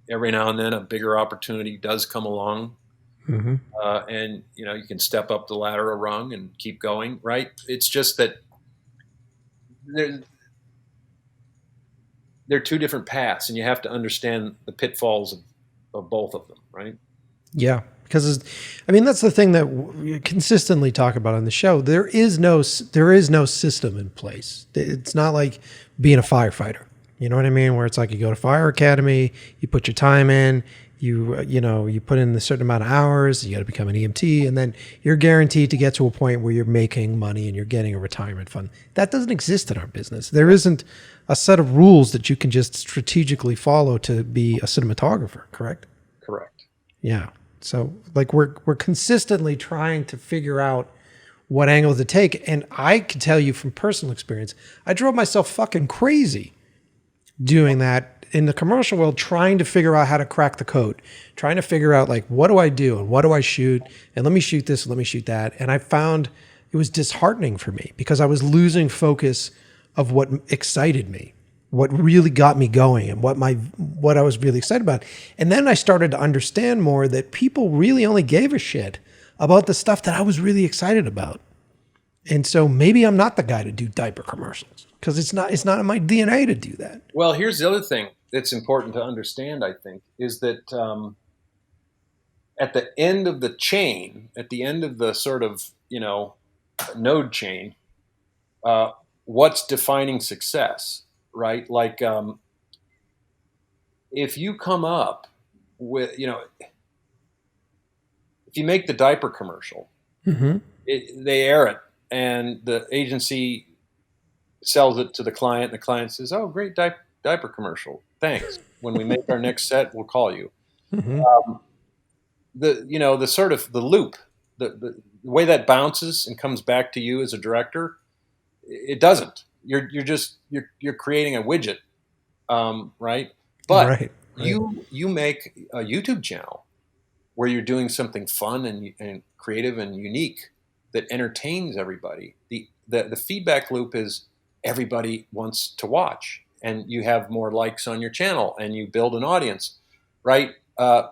every now and then a bigger opportunity does come along, mm-hmm. And you can step up the ladder a rung and keep going. Right? It's just that they're two different paths, and you have to understand the pitfalls of both of them, right? Yeah, because that's the thing that we consistently talk about on the show. There is no system in place. It's not like being a firefighter. You know what I mean? Where it's like you go to fire academy, you put your time in, you put in a certain amount of hours, you got to become an EMT, and then you're guaranteed to get to a point where you're making money and you're getting a retirement fund. That doesn't exist in our business. There isn't a set of rules that you can just strategically follow to be a cinematographer, correct? Correct. Yeah. So like we're consistently trying to figure out what angle to take. And I can tell you from personal experience, I drove myself fucking crazy doing that in the commercial world, trying to figure out how to crack the code, trying to figure out like, what do I do and what do I shoot? And let me shoot this, and let me shoot that. And I found it was disheartening for me because I was losing focus of what excited me, what really got me going, and what I was really excited about. And then I started to understand more that people really only gave a shit about the stuff that I was really excited about. And so maybe I'm not the guy to do diaper commercials because it's not in my DNA to do that. Well, here's the other thing that's important to understand, I think, is that at the end of the chain, at the end of the sort of, node chain, what's defining success, right? Like if you come up with, if you make the diaper commercial, they air it, and the agency sells it to the client, and the client says, "Oh, great diaper commercial. Thanks. When we make our next set, we'll call you." The sort of the loop, the way that bounces and comes back to you as a director, it doesn't. You're creating a widget, right? But Right. you make a YouTube channel where you're doing something fun and creative and unique that entertains everybody. The feedback loop is everybody wants to watch, and you have more likes on your channel, and you build an audience, right?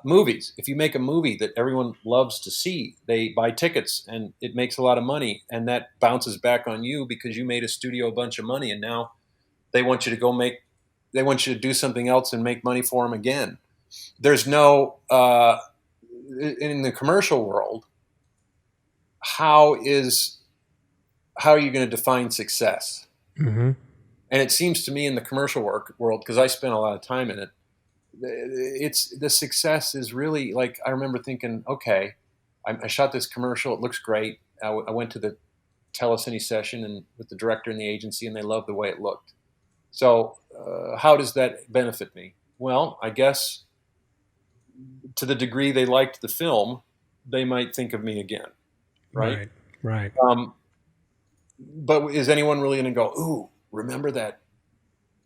Movies. If you make a movie that everyone loves to see, they buy tickets, and it makes a lot of money, and that bounces back on you because you made a studio a bunch of money, and now they want you to do something else and make money for them again. There's no in the commercial world. How are you going to define success? And it seems to me in the commercial world, because I spent a lot of time in it, the success is really like, I remember thinking, okay, I shot this commercial. It looks great. I went to the telecine session and with the director and the agency, and they loved the way it looked. So how does that benefit me? Well, I guess to the degree they liked the film, they might think of me again. Right. But is anyone really going to go, "Ooh, remember that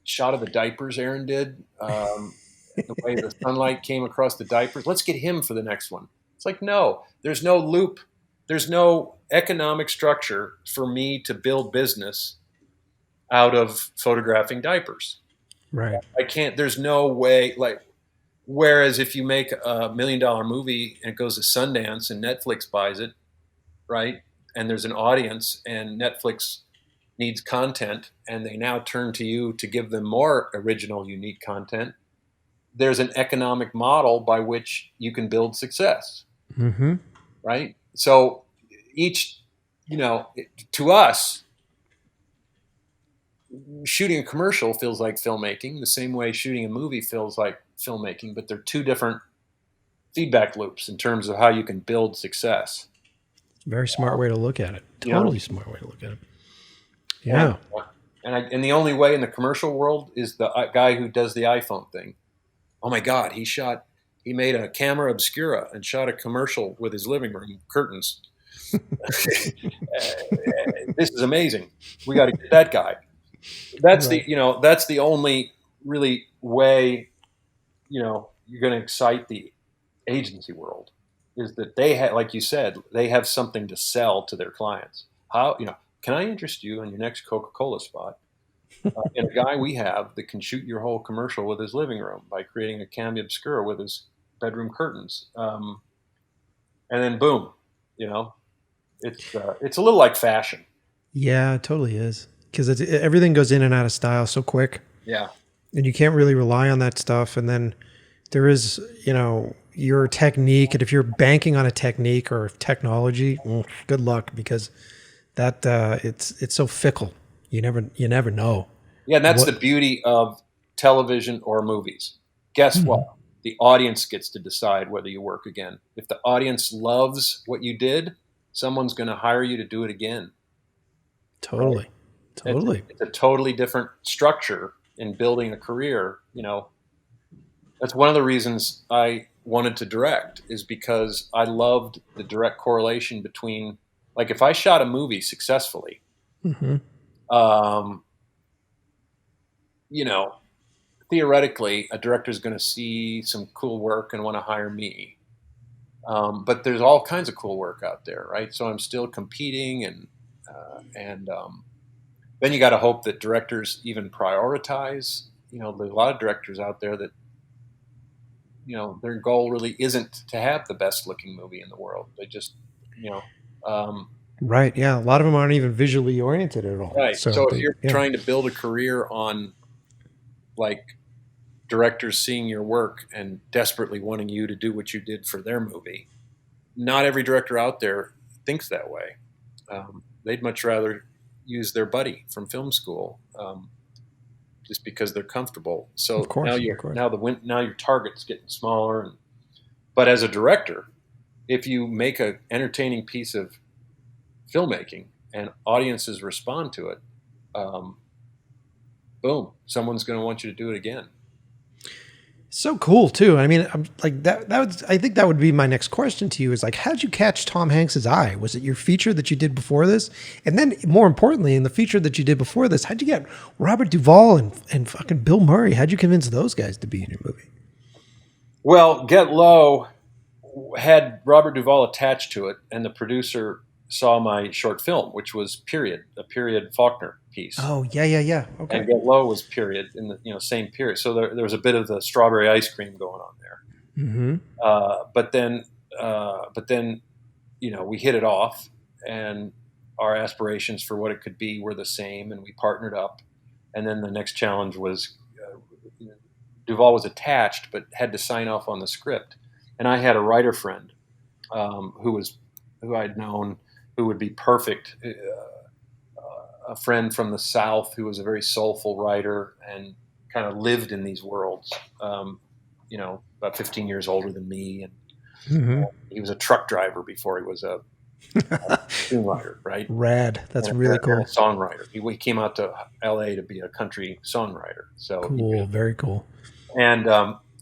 shot of the diapers Aaron did? The way the sunlight came across the diapers. Let's get him for the next one." It's like, no, there's no loop. There's no economic structure for me to build business out of photographing diapers. Right. I can't, there's no way, like, whereas if you make a $1 million movie and it goes to Sundance and Netflix buys it, right? And there's an audience and Netflix needs content and they now turn to you to give them more original, unique content. There's an economic model by which you can build success, right? So each, to us, shooting a commercial feels like filmmaking the same way shooting a movie feels like filmmaking, but they're two different feedback loops in terms of how you can build success. Very smart way to look at it. Totally smart way to look at it. Yeah. And the only way in the commercial world is the guy who does the iPhone thing. Oh my God, he made a camera obscura and shot a commercial with his living room curtains. This is amazing. We got to get that guy. That's right. That's the only really way, you're going to excite the agency world is that they have, like you said, they have something to sell to their clients. How, can I interest you in your next Coca-Cola spot? And a guy we have that can shoot your whole commercial with his living room by creating a camera obscura with his bedroom curtains. And then boom, it's a little like fashion. Yeah, it totally is. Because everything goes in and out of style so quick. Yeah. And you can't really rely on that stuff. And then there is, your technique. And if you're banking on a technique or technology, good luck because that it's so fickle. You never know. Yeah, and that's the beauty of television or movies. Guess what? the audience gets to decide whether you work again. If the audience loves what you did, someone's going to hire you to do it again. Totally. Right? Totally. It's a totally different structure in building a career. That's one of the reasons I wanted to direct, is because I loved the direct correlation between, like, if I shot a movie successfully, Mm-hmm. Theoretically, a director's going to see some cool work and want to hire me. But there's all kinds of cool work out there, right? So I'm still competing, and then you got to hope that directors even prioritize. There's a lot of directors out there that, their goal really isn't to have the best looking movie in the world. They just, Right. Yeah. A lot of them aren't even visually oriented at all. right. So if you're yeah. trying to build a career on, like, directors seeing your work and desperately wanting you to do what you did for their movie, not every director out there thinks that way. They'd much rather use their buddy from film school, just because they're comfortable. So Of course, now of course. now your target's getting smaller. But as a director, if you make an entertaining piece of filmmaking and audiences respond to it, boom, someone's going to want you to do it again. So cool too. I mean, I'm like that. I think that would be my next question to you. Is like, how'd you catch Tom Hanks's eye? Was it your feature that you did before this? And then, more importantly, in the feature that you did before this, how'd you get Robert Duvall and fucking Bill Murray? How'd you convince those guys to be in your movie? Well, Get Low had Robert Duvall attached to it, and the producer saw my short film, which was a period Faulkner piece. Oh, yeah. Okay. And Get Low was period in the same period. So there was a bit of the strawberry ice cream going on there. Mm-hmm. But then we hit it off, and our aspirations for what it could be were the same, and we partnered up. And then the next challenge was Duvall was attached, but had to sign off on the script. And I had a writer friend who I'd known, who would be perfect. A friend from the South who was a very soulful writer and kind of lived in these worlds. About 15 years older than me, and Mm-hmm. he was a truck driver before he was a screenwriter, right? Rad. That's And really a cool. songwriter. He came out to L.A. to be a country songwriter. So Cool. Very cool. And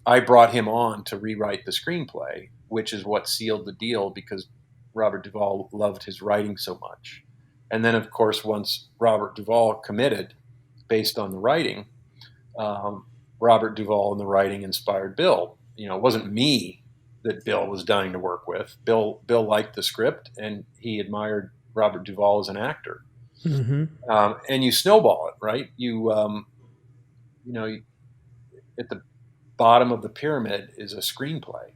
I brought him on to rewrite the screenplay, which is what sealed the deal, because Robert Duvall loved his writing so much. And then, of course, once Robert Duvall committed based on the writing, Robert Duvall and the writing inspired Bill. It wasn't me that Bill was dying to work with. Bill liked the script, and he admired Robert Duvall as an actor. Mm-hmm. And you snowball it, right? You at the bottom of the pyramid is a screenplay,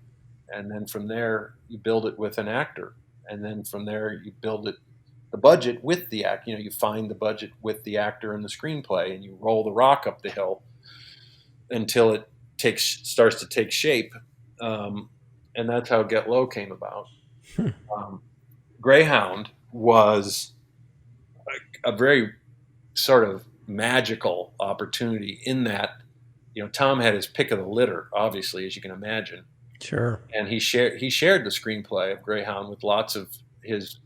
and then from there you build it with an actor, and then from there you build the budget with the act. You find the budget with the actor and the screenplay, and you roll the rock up the hill until it starts to take shape. And that's how Get Low came about. Greyhound was a very sort of magical opportunity in that, Tom had his pick of the litter, obviously, as you can imagine. Sure. And he shared the screenplay of Greyhound with lots of his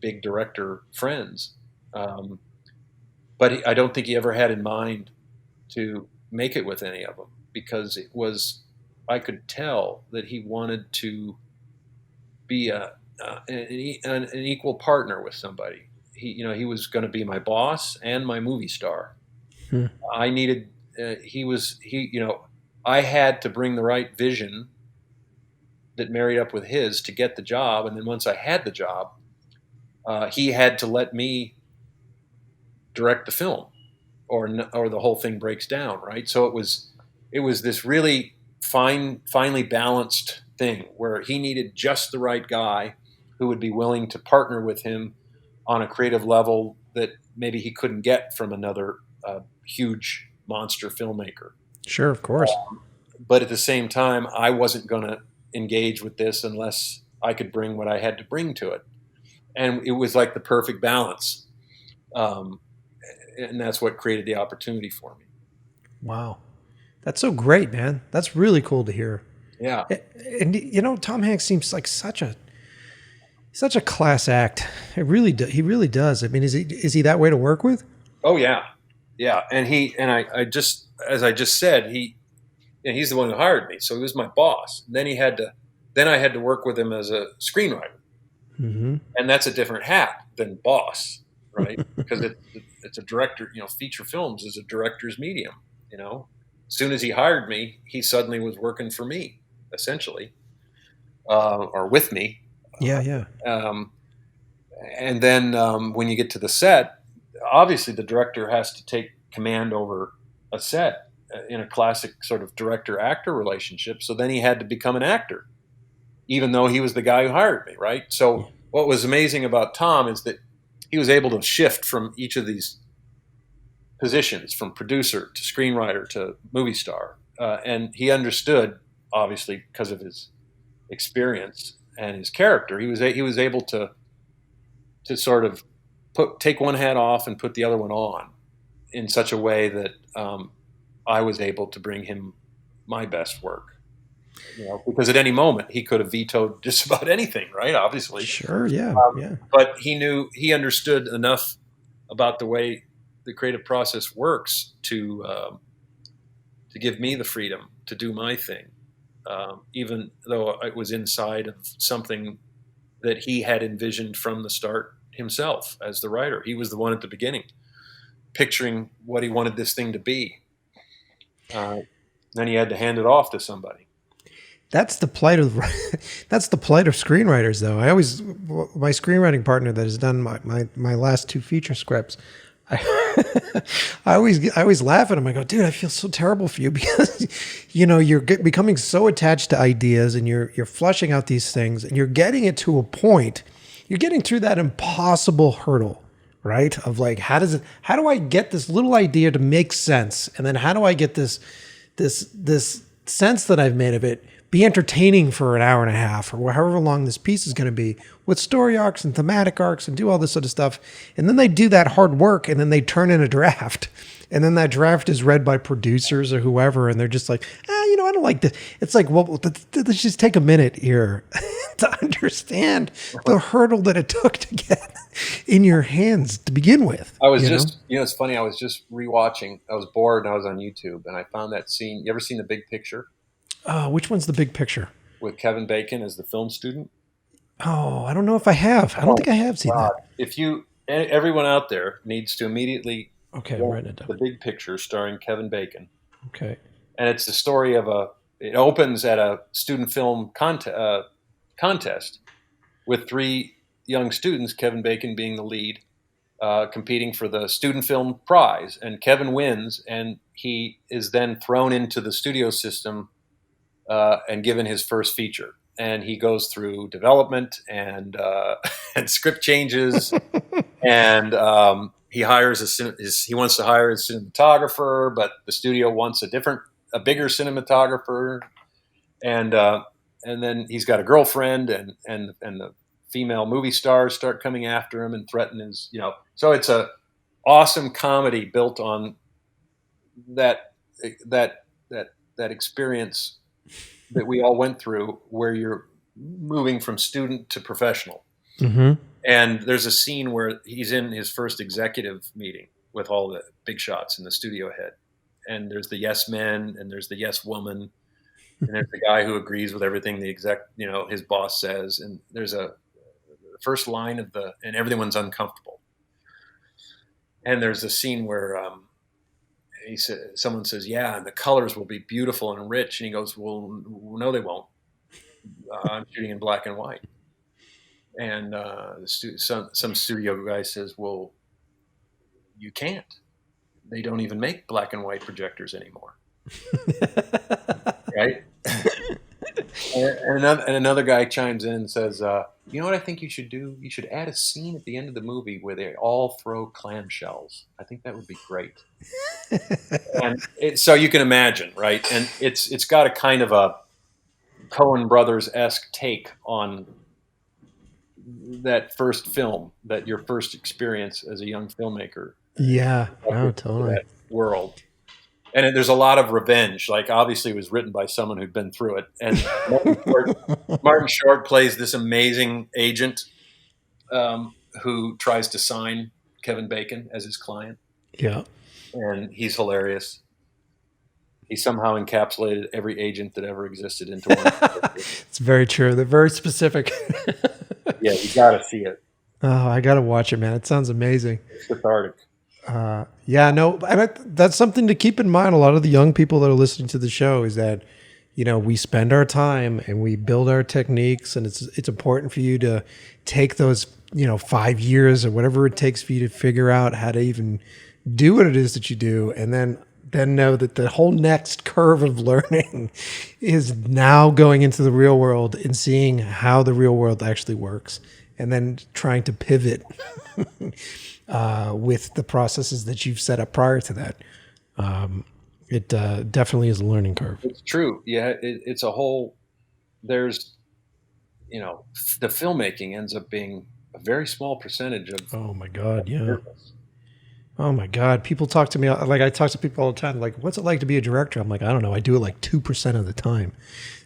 big director friends. But I don't think he ever had in mind to make it with any of them, because I could tell that he wanted to be an equal partner with somebody. He was going to be my boss and my movie star. I needed, I had to bring the right vision that married up with his to get the job. And then once I had the job, he had to let me direct the film, or the whole thing breaks down, right? So it was this really finely balanced thing where he needed just the right guy who would be willing to partner with him on a creative level that maybe he couldn't get from another huge monster filmmaker. Sure, of course. But at the same time, I wasn't going to engage with this unless I could bring what I had to bring to it. And it was like the perfect balance. And that's what created the opportunity for me. Wow. That's so great, man. That's really cool to hear. Yeah. And you know, Tom Hanks seems like such a class act. He really does. I mean, is he that way to work with? Oh yeah, yeah. And I just, as I just said, he's the one who hired me, so he was my boss. Then I had to work with him as a screenwriter, and that's a different hat than boss, right? Because it's a director. You know, feature films is a director's medium. You know, as soon as he hired me, he suddenly was working for me, essentially, or with me. Yeah. And then when you get to the set, obviously the director has to take command over a set in a classic sort of director-actor relationship. So then he had to become an actor, even though he was the guy who hired me, right? So what was amazing about Tom is that he was able to shift from each of these positions, from producer to screenwriter to movie star. And he understood, obviously, because of his experience and his character, he was able to sort of take one hat off and put the other one on in such a way that I was able to bring him my best work. You know, because at any moment he could have vetoed just about anything, right? Obviously, Sure, yeah. But he understood enough about the way the creative process works to give me the freedom to do my thing, even though it was inside of something that he had envisioned from the start himself as the writer. He was the one at the beginning, picturing what he wanted this thing to be. Then he had to hand it off to somebody. That's the plight of screenwriters, though. My screenwriting partner that has done my last 2 feature scripts, I always laugh at him. I go, dude, I feel so terrible for you because, you know, you're becoming so attached to ideas and you're flushing out these things and you're getting it to a point. You're getting through that impossible hurdle, right? Of like, how do I get this little idea to make sense? And then how do I get this sense that I've made of it be entertaining for an hour and a half or however long this piece is going to be with story arcs and thematic arcs and do all this sort of stuff. And then they do that hard work and then they turn in a draft. And then that draft is read by producers or whoever. And they're just like, you know, I don't like this. It's like, well, let's just take a minute here to understand the hurdle that it took to get in your hands to begin with. It's funny. I was just rewatching. I was bored and I was on YouTube and I found that scene. You ever seen The Big Picture? Which one's The Big Picture? With Kevin Bacon as the film student. Oh, I don't know if I have. I don't think I have seen that. If everyone out there needs to immediately I'm writing it down. The Big Picture starring Kevin Bacon. Okay. And it's the story of it opens at a student film contest with 3 young students, Kevin Bacon being the lead, competing for the student film prize. And Kevin wins, and he is then thrown into the studio system and given his first feature. And he goes through development and script changes, and he wants to hire a cinematographer, but the studio wants a bigger cinematographer, and then he's got a girlfriend, and the female movie stars start coming after him and threaten his, you know. So it's a awesome comedy built on that experience that we all went through, where you're moving from student to professional. Mm-hmm. And there's a scene where he's in his first executive meeting with all the big shots in the studio head. And there's the yes men and there's the yes woman. And there's the guy who agrees with everything his boss says. And there's the first line and everyone's uncomfortable. And there's a scene where someone says, yeah, and the colors will be beautiful and rich. And he goes, well, no, they won't. I'm shooting in black and white. And some studio guy says, well, you can't. They don't even make black and white projectors anymore. Right? and another guy chimes in and says, you know what I think you should do? You should add a scene at the end of the movie where they all throw clamshells. I think that would be great. And so you can imagine, right? And it's got a kind of a Coen Brothers-esque take on that first film, that your first experience as a young filmmaker. Yeah, oh, totally. That world. there's a lot of revenge. Like, obviously, it was written by someone who'd been through it. And Martin Short plays this amazing agent who tries to sign Kevin Bacon as his client. Yeah. And he's hilarious. He somehow encapsulated every agent that ever existed into one. It's very true. They're very specific. Yeah, you got to see it. Oh, I got to watch it, man. It sounds amazing. It's cathartic. Yeah, no, that's something to keep in mind. A lot of the young people that are listening to the show is that, we spend our time and we build our techniques, and it's important for you to take those, 5 years or whatever it takes for you to figure out how to even do what it is that you do, and then know that the whole next curve of learning is now going into the real world and seeing how the real world actually works, and then trying to pivot with the processes that you've set up prior to that. It definitely is a learning curve. It's true. Yeah, it's a whole, there's, the filmmaking ends up being a very small percentage of. Oh my God. Yeah. Purpose. Oh my God. People talk to me, like I talk to people all the time, like, what's it like to be a director? I'm like, I don't know. I do it like 2% of the time.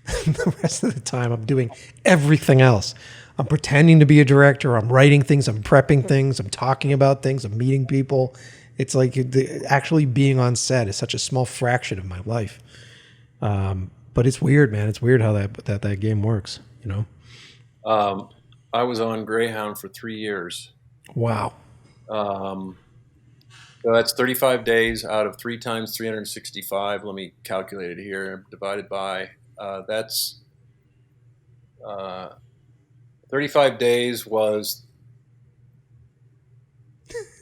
The rest of the time I'm doing everything else. I'm pretending to be a director. I'm writing things. I'm prepping things. I'm talking about things. I'm meeting people. It's like actually being on set is such a small fraction of my life. But it's weird, man. It's weird how that game works, I was on Greyhound for 3 years. Wow. So that's 35 days out of 3 times 365. Let me calculate it here. Divided by, that's 35 days was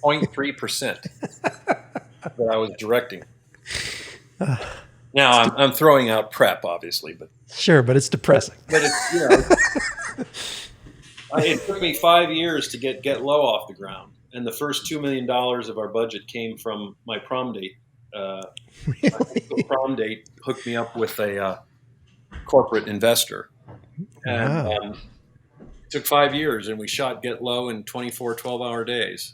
0.3% that I was directing. Now I'm throwing out prep, obviously, but sure, but it's depressing. But it's it took me 5 years to get Low off the ground, and the first $2 million of our budget came from my prom date. Really? My prom date hooked me up with a corporate investor, and Wow. it took 5 years, and we shot Get Low in 24 12-hour days.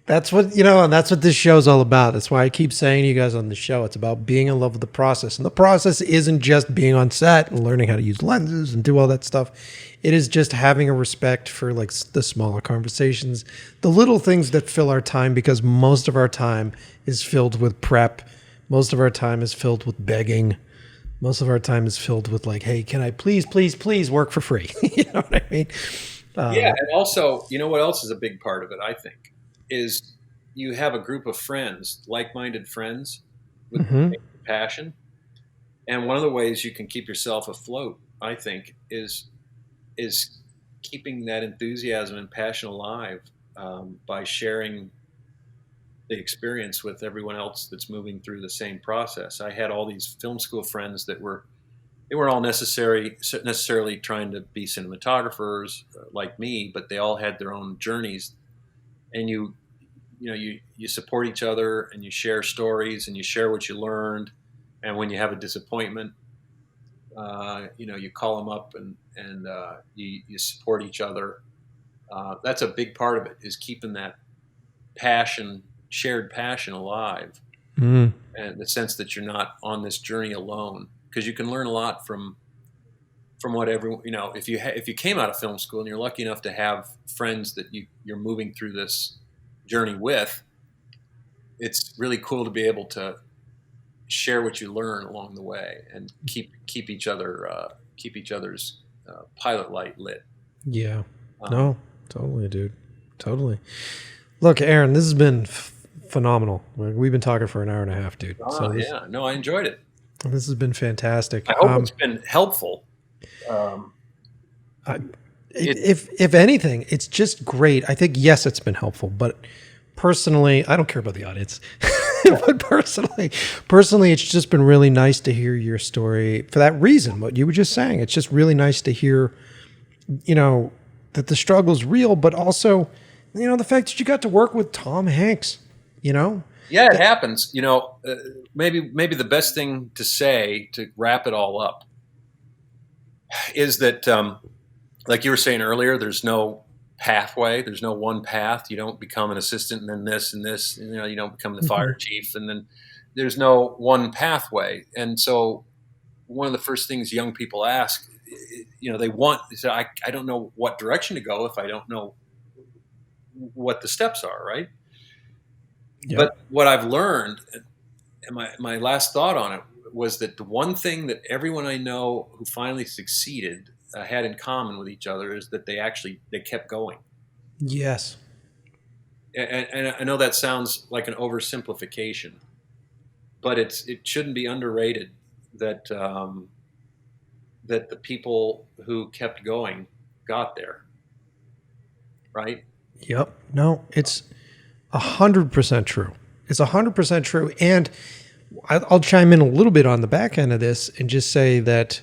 That's what, and that's what this show's all about. That's why I keep saying to you guys on the show, it's about being in love with the process. And the process isn't just being on set and learning how to use lenses and do all that stuff. It is just having a respect for like the smaller conversations, the little things that fill our time, because most of our time is filled with prep. Most of our time is filled with begging. Most of our time is filled with like, hey, can I please work for free? You know what I mean? Yeah. And also, what else is a big part of it, I think, is you have a group of friends, like-minded friends with passion. And one of the ways you can keep yourself afloat, I think, is keeping that enthusiasm and passion alive by sharing the experience with everyone else that's moving through the same process. I had all these film school friends that were all necessarily trying to be cinematographers like me, but they all had their own journeys. And you support each other, and you share stories, and you share what you learned. And when you have a disappointment, you call them up and you support each other. That's a big part of it, is keeping that shared passion alive, and the sense that you're not on this journey alone, because you can learn a lot from what everyone, if you came out of film school and you're lucky enough to have friends that you're moving through this journey with, it's really cool to be able to share what you learn along the way and keep each other's pilot light lit. Yeah. No, totally, dude. Totally. Look, Aaron, this has been phenomenal. We've been talking for an hour and a half, dude. Yeah. No, I enjoyed it. This has been fantastic. I hope it's been helpful. If anything, it's just great. I think, yes, it's been helpful, but personally, I don't care about the audience. But personally, it's just been really nice to hear your story for that reason, what you were just saying. It's just really nice to hear, that the struggle's real, but also, the fact that you got to work with Tom Hanks, Yeah, it happens. Maybe the best thing to say to wrap it all up is that, like you were saying earlier, there's no pathway. There's no one path. You don't become an assistant and then this and this. You don't become the fire chief, and then there's no one pathway. And so one of the first things young people ask, they say, I don't know what direction to go if I don't know what the steps are, right? Yep. But what I've learned, and my last thought on it, was that the one thing that everyone I know who finally succeeded had in common with each other is that they kept going. Yes. And I know that sounds like an oversimplification, but it shouldn't be underrated that that the people who kept going got there, right? Yep. No, it's 100% true. It's 100% true. And I'll chime in a little bit on the back end of this and just say that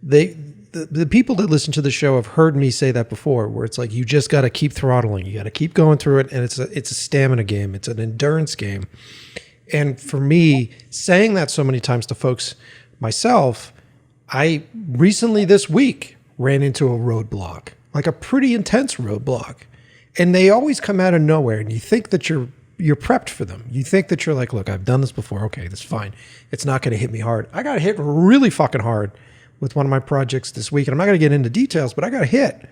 the people that listen to the show have heard me say that before, where it's like, you just got to keep throttling. You got to keep going through it. And it's a stamina game. It's an endurance game. And for me, saying that so many times to folks myself, I recently this week ran into a roadblock, like a pretty intense roadblock. And they always come out of nowhere, and you think that you're prepped for them. You think that you're like, look, I've done this before. Okay, that's fine. It's not going to hit me hard. I got hit really fucking hard with one of my projects this week, and I'm not going to get into details, but I got hit.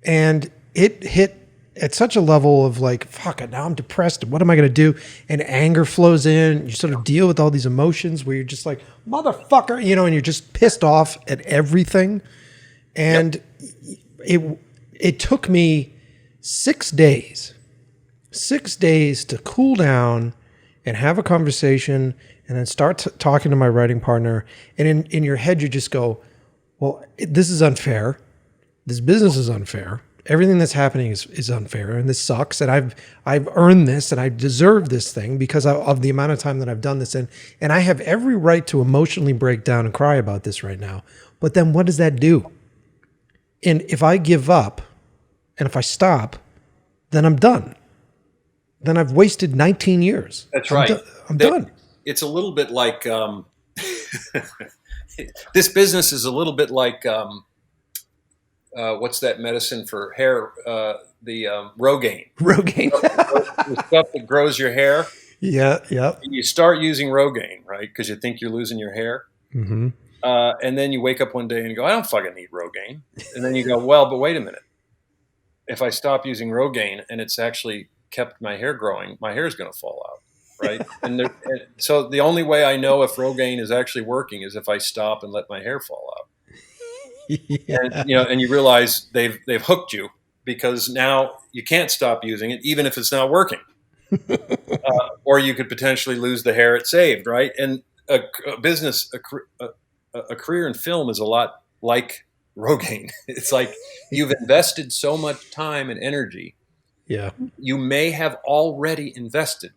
And it hit at such a level of like, fuck it, now I'm depressed. What am I going to do? And anger flows in. You sort of deal with all these emotions where you're just like, motherfucker, and you're just pissed off at everything. And it took me 6 days to cool down and have a conversation and then start talking to my writing partner. And in your head, you just go, well, this is unfair. This business is unfair. Everything that's happening is unfair, and this sucks. And I've earned this, and I deserve this thing because of the amount of time that I've done this. And I have every right to emotionally break down and cry about this right now. But then what does that do? And if I give up and if I stop, then I'm done. Then I've wasted 19 years. That's right. I'm done. It's a little bit like this business is a little bit like what's that medicine for hair? The Rogaine. Rogaine. The stuff that grows your hair. Yeah. You start using Rogaine, right? Because you think you're losing your hair. Mm-hmm. And then you wake up one day and you go, I don't fucking need Rogaine. And then you go, well, but wait a minute. If I stop using Rogaine and it's actually kept my hair growing, my hair is going to fall out, right? and so the only way I know if Rogaine is actually working is if I stop and let my hair fall out. Yeah. And you realize they've hooked you because now you can't stop using it, even if it's not working. Or you could potentially lose the hair it saved, right? And a career in film is a lot like Rogaine. It's like you've invested so much time and energy. Yeah. You may have already invested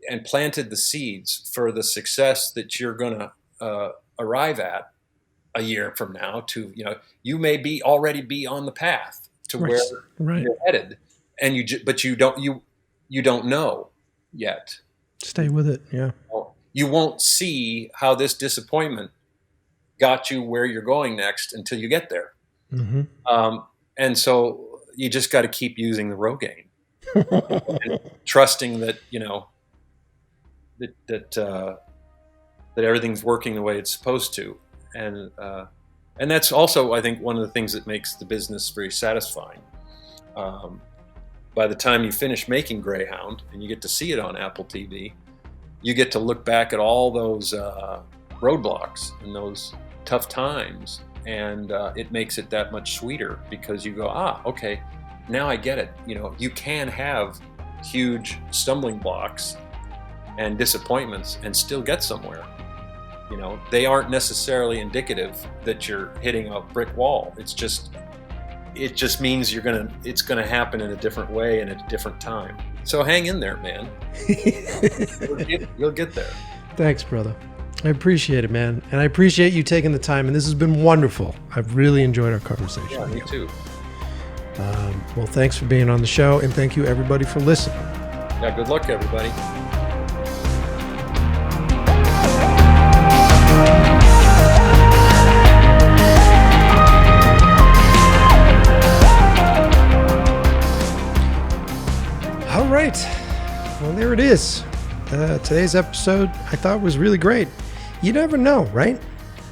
and planted the seeds for the success that you're going to arrive at a year from now. You may already be on the path to where you're headed, and but you don't know yet. Stay with it. Yeah. You won't see how this disappointment got you where you're going next until you get there. Mm-hmm. And so you just got to keep using the Rogaine and trusting that, that everything's working the way it's supposed to. And that's also, I think, one of the things that makes the business very satisfying. By the time you finish making Greyhound and you get to see it on Apple TV, you get to look back at all those roadblocks and those tough times, and it makes it that much sweeter because you go, okay, now I get it. You can have huge stumbling blocks and disappointments and still get somewhere. They aren't necessarily indicative that you're hitting a brick wall. It just means it's gonna happen in a different way and at a different time. So hang in there, man. You'll get there. Thanks, brother. I appreciate it, man. And I appreciate you taking the time. And this has been wonderful. I've really enjoyed our conversation. Yeah, me too. Well, thanks for being on the show. And thank you, everybody, for listening. Yeah, good luck, everybody. right. Well, there it is. Today's episode I thought was really great. You never know, right?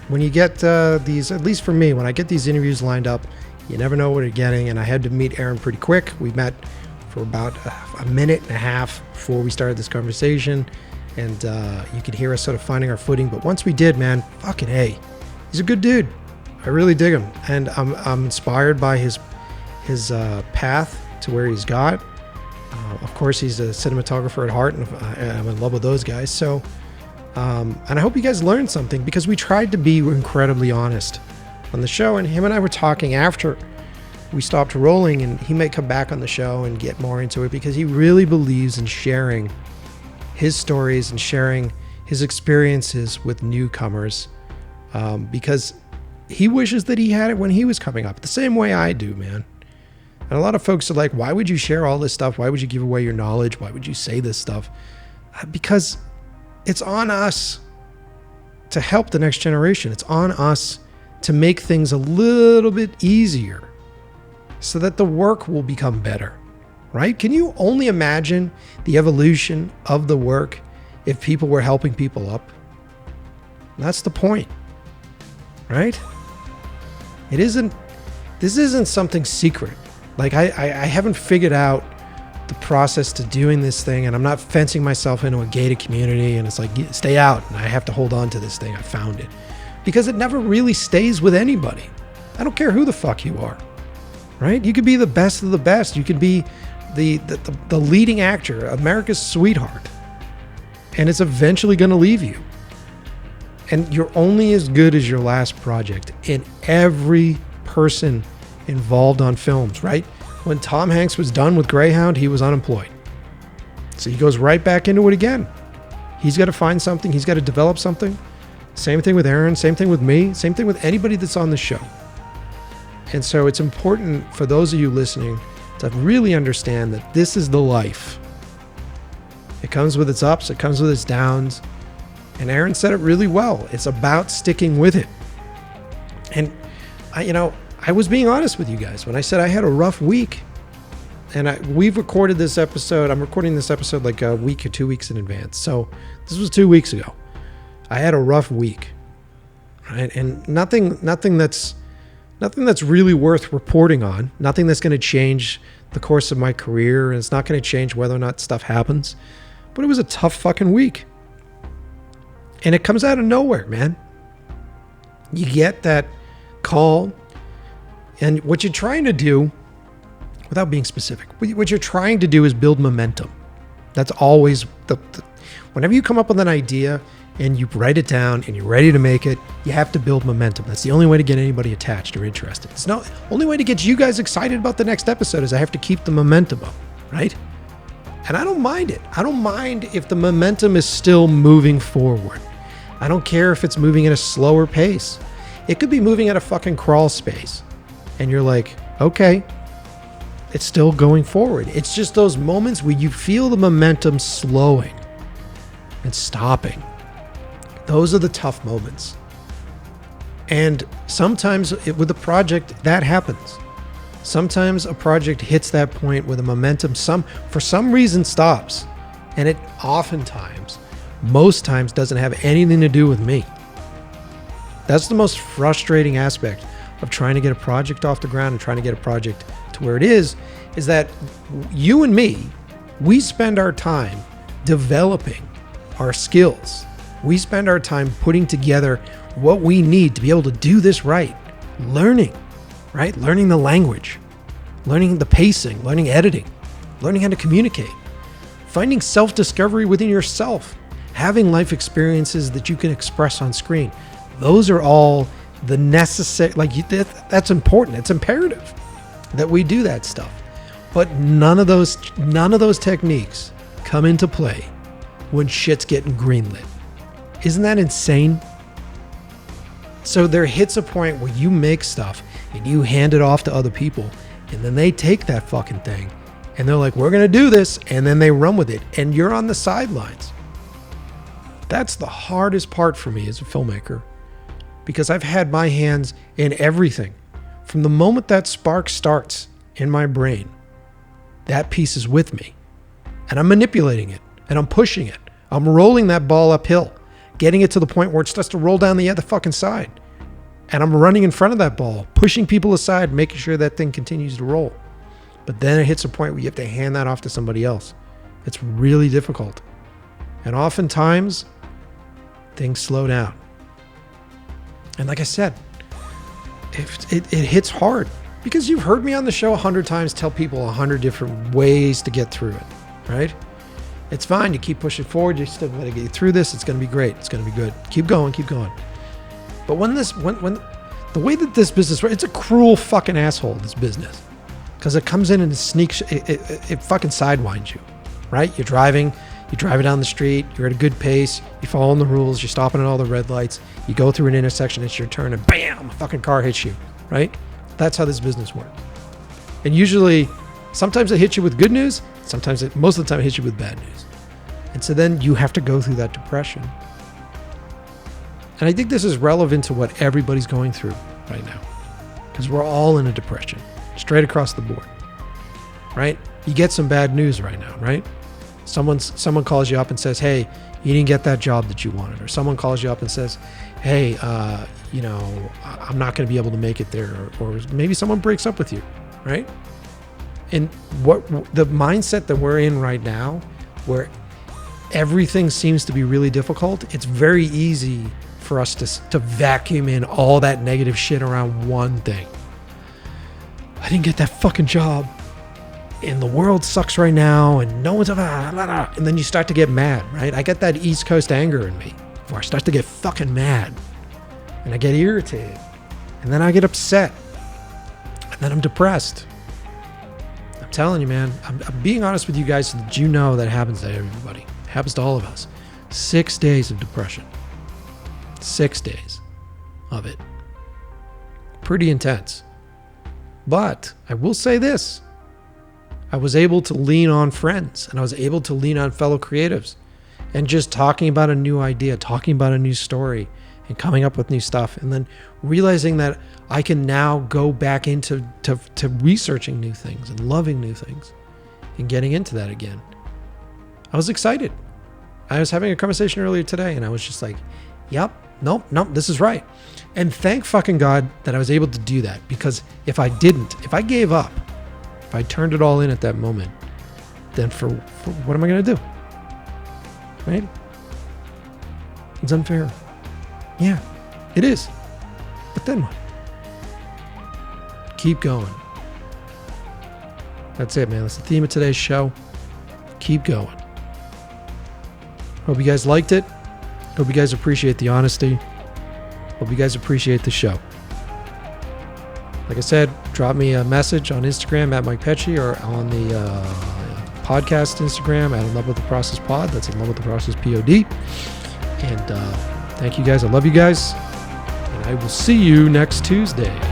When you get these, at least for me, when I get these interviews lined up, you never know what you're getting. And I had to meet Aaron pretty quick. We met for about a minute and a half before we started this conversation. And you could hear us sort of finding our footing. But once we did, man, fucking A. He's a good dude. I really dig him. And I'm inspired by his path to where he's got. Of course, he's a cinematographer at heart, and I'm in love with those guys. So, and I hope you guys learned something, because we tried to be incredibly honest on the show. And him and I were talking after we stopped rolling, and he may come back on the show and get more into it, because he really believes in sharing his stories and sharing his experiences with newcomers, because he wishes that he had it when he was coming up, the same way I do, man. And a lot of folks are like, why would you share all this stuff? Why would you give away your knowledge? Why would you say this stuff? Because it's on us to help the next generation. It's on us to make things a little bit easier so that the work will become better, right? Can you only imagine the evolution of the work if people were helping people up? That's the point, right? This isn't something secret. Like I haven't figured out the process to doing this thing, and I'm not fencing myself into a gated community and it's like, stay out, and I have to hold on to this thing. I found it. Because it never really stays with anybody. I don't care who the fuck you are, right? You could be the best of the best. You could be the leading actor, America's sweetheart, and it's eventually going to leave you. And you're only as good as your last project. And every person involved on films, right? When Tom Hanks was done with Greyhound, he was unemployed. So he goes right back into it again. He's got to find something. He's got to develop something. Same thing with Aaron. Same thing with me. Same thing with anybody that's on the show. And so it's important for those of you listening to really understand that this is the life. It comes with its ups. It comes with its downs. And Aaron said it really well. It's about sticking with it. And I was being honest with you guys when I said I had a rough week. And we've recorded this episode. I'm recording this episode like a week or 2 weeks in advance. So this was 2 weeks ago. I had a rough week, right? And nothing that's really worth reporting on. Nothing that's going to change the course of my career. And it's not going to change whether or not stuff happens. But it was a tough fucking week. And it comes out of nowhere, man. You get that call. And what you're trying to do, without being specific, what you're trying to do is build momentum. That's always whenever you come up with an idea and you write it down and you're ready to make it, you have to build momentum. That's the only way to get anybody attached or interested. It's not only way to get you guys excited about the next episode is I have to keep the momentum up, right? And I don't mind it. I don't mind if the momentum is still moving forward. I don't care if it's moving at a slower pace. It could be moving at a fucking crawl space. And you're like, okay, it's still going forward. It's just those moments where you feel the momentum slowing and stopping. Those are the tough moments. And sometimes with a project, that happens. Sometimes a project hits that point where the momentum for some reason stops. And it oftentimes, most times, doesn't have anything to do with me. That's the most frustrating aspect of trying to get a project off the ground and trying to get a project to where it is that you and me, we spend our time developing our skills. We spend our time putting together what we need to be able to do this right. Learning, right? Learning the language, learning the pacing, learning editing, learning how to communicate, finding self-discovery within yourself, having life experiences that you can express on screen. Those are all the necessary, that's important. It's imperative that we do that stuff. But none of those techniques come into play when shit's getting greenlit. Isn't that insane? So there hits a point where you make stuff and you hand it off to other people, and then they take that fucking thing and they're like, we're going to do this. And then they run with it and you're on the sidelines. That's the hardest part for me as a filmmaker, because I've had my hands in everything. From the moment that spark starts in my brain, that piece is with me. and I'm manipulating it and I'm pushing it. I'm rolling that ball uphill, getting it to the point where it starts to roll down the other fucking side. And I'm running in front of that ball, pushing people aside, making sure that thing continues to roll. But then it hits a point where you have to hand that off to somebody else. It's really difficult. And oftentimes, things slow down. And like I said, it hits hard. Because you've heard me on the show 100 times tell people 100 different ways to get through it, right? It's fine. You keep pushing forward. You're still going to get through this. It's going to be great. It's going to be good. Keep going. Keep going. But when the way that this business works, it's a cruel fucking asshole, this business. Because it comes in and it sneaks, it fucking sidewinds you, right? You're driving down the street, you're at a good pace, you're following the rules, you're stopping at all the red lights, you go through an intersection, it's your turn, and bam, a fucking car hits you, right? That's how this business works. And usually, sometimes it hits you with good news, most of the time it hits you with bad news. And so then you have to go through that depression. And I think this is relevant to what everybody's going through right now. Because we're all in a depression, straight across the board, right? You get some bad news right now, right? Someone calls you up and says, hey, you didn't get that job that you wanted. Or someone calls you up and says, hey, I'm not going to be able to make it there. Or maybe someone breaks up with you, right? And what the mindset that we're in right now, where everything seems to be really difficult, it's very easy for us to vacuum in all that negative shit around one thing. I didn't get that fucking job, and the world sucks right now, and no one's and then you start to get mad, right? I get that East Coast anger in me, where I start to get fucking mad, and I get irritated, and then I get upset, and then I'm depressed. I'm telling you, man, I'm being honest with you guys so that you know that happens to everybody. It happens to all of us. 6 days of depression. 6 days of it. Pretty intense. But I will say this. I was able to lean on friends, and I was able to lean on fellow creatives, and just talking about a new idea, talking about a new story, and coming up with new stuff, and then realizing that I can now go back into to researching new things and loving new things and getting into that again. I was excited. I was having a conversation earlier today, and I was just like, yep, nope, this is right. And thank fucking God that I was able to do that, because if I gave up, if I turned it all in at that moment, then for what am I going to do? Right? It's unfair. Yeah, it is. But then what? Keep going. That's it, man. That's the theme of today's show. Keep going. Hope you guys liked it. Hope you guys appreciate the honesty. Hope you guys appreciate the show. Like I said, drop me a message on Instagram at Mike Pecci, or on the podcast Instagram at ILWP Pod. That's ILWP Pod. And thank you guys. I love you guys. And I will see you next Tuesday.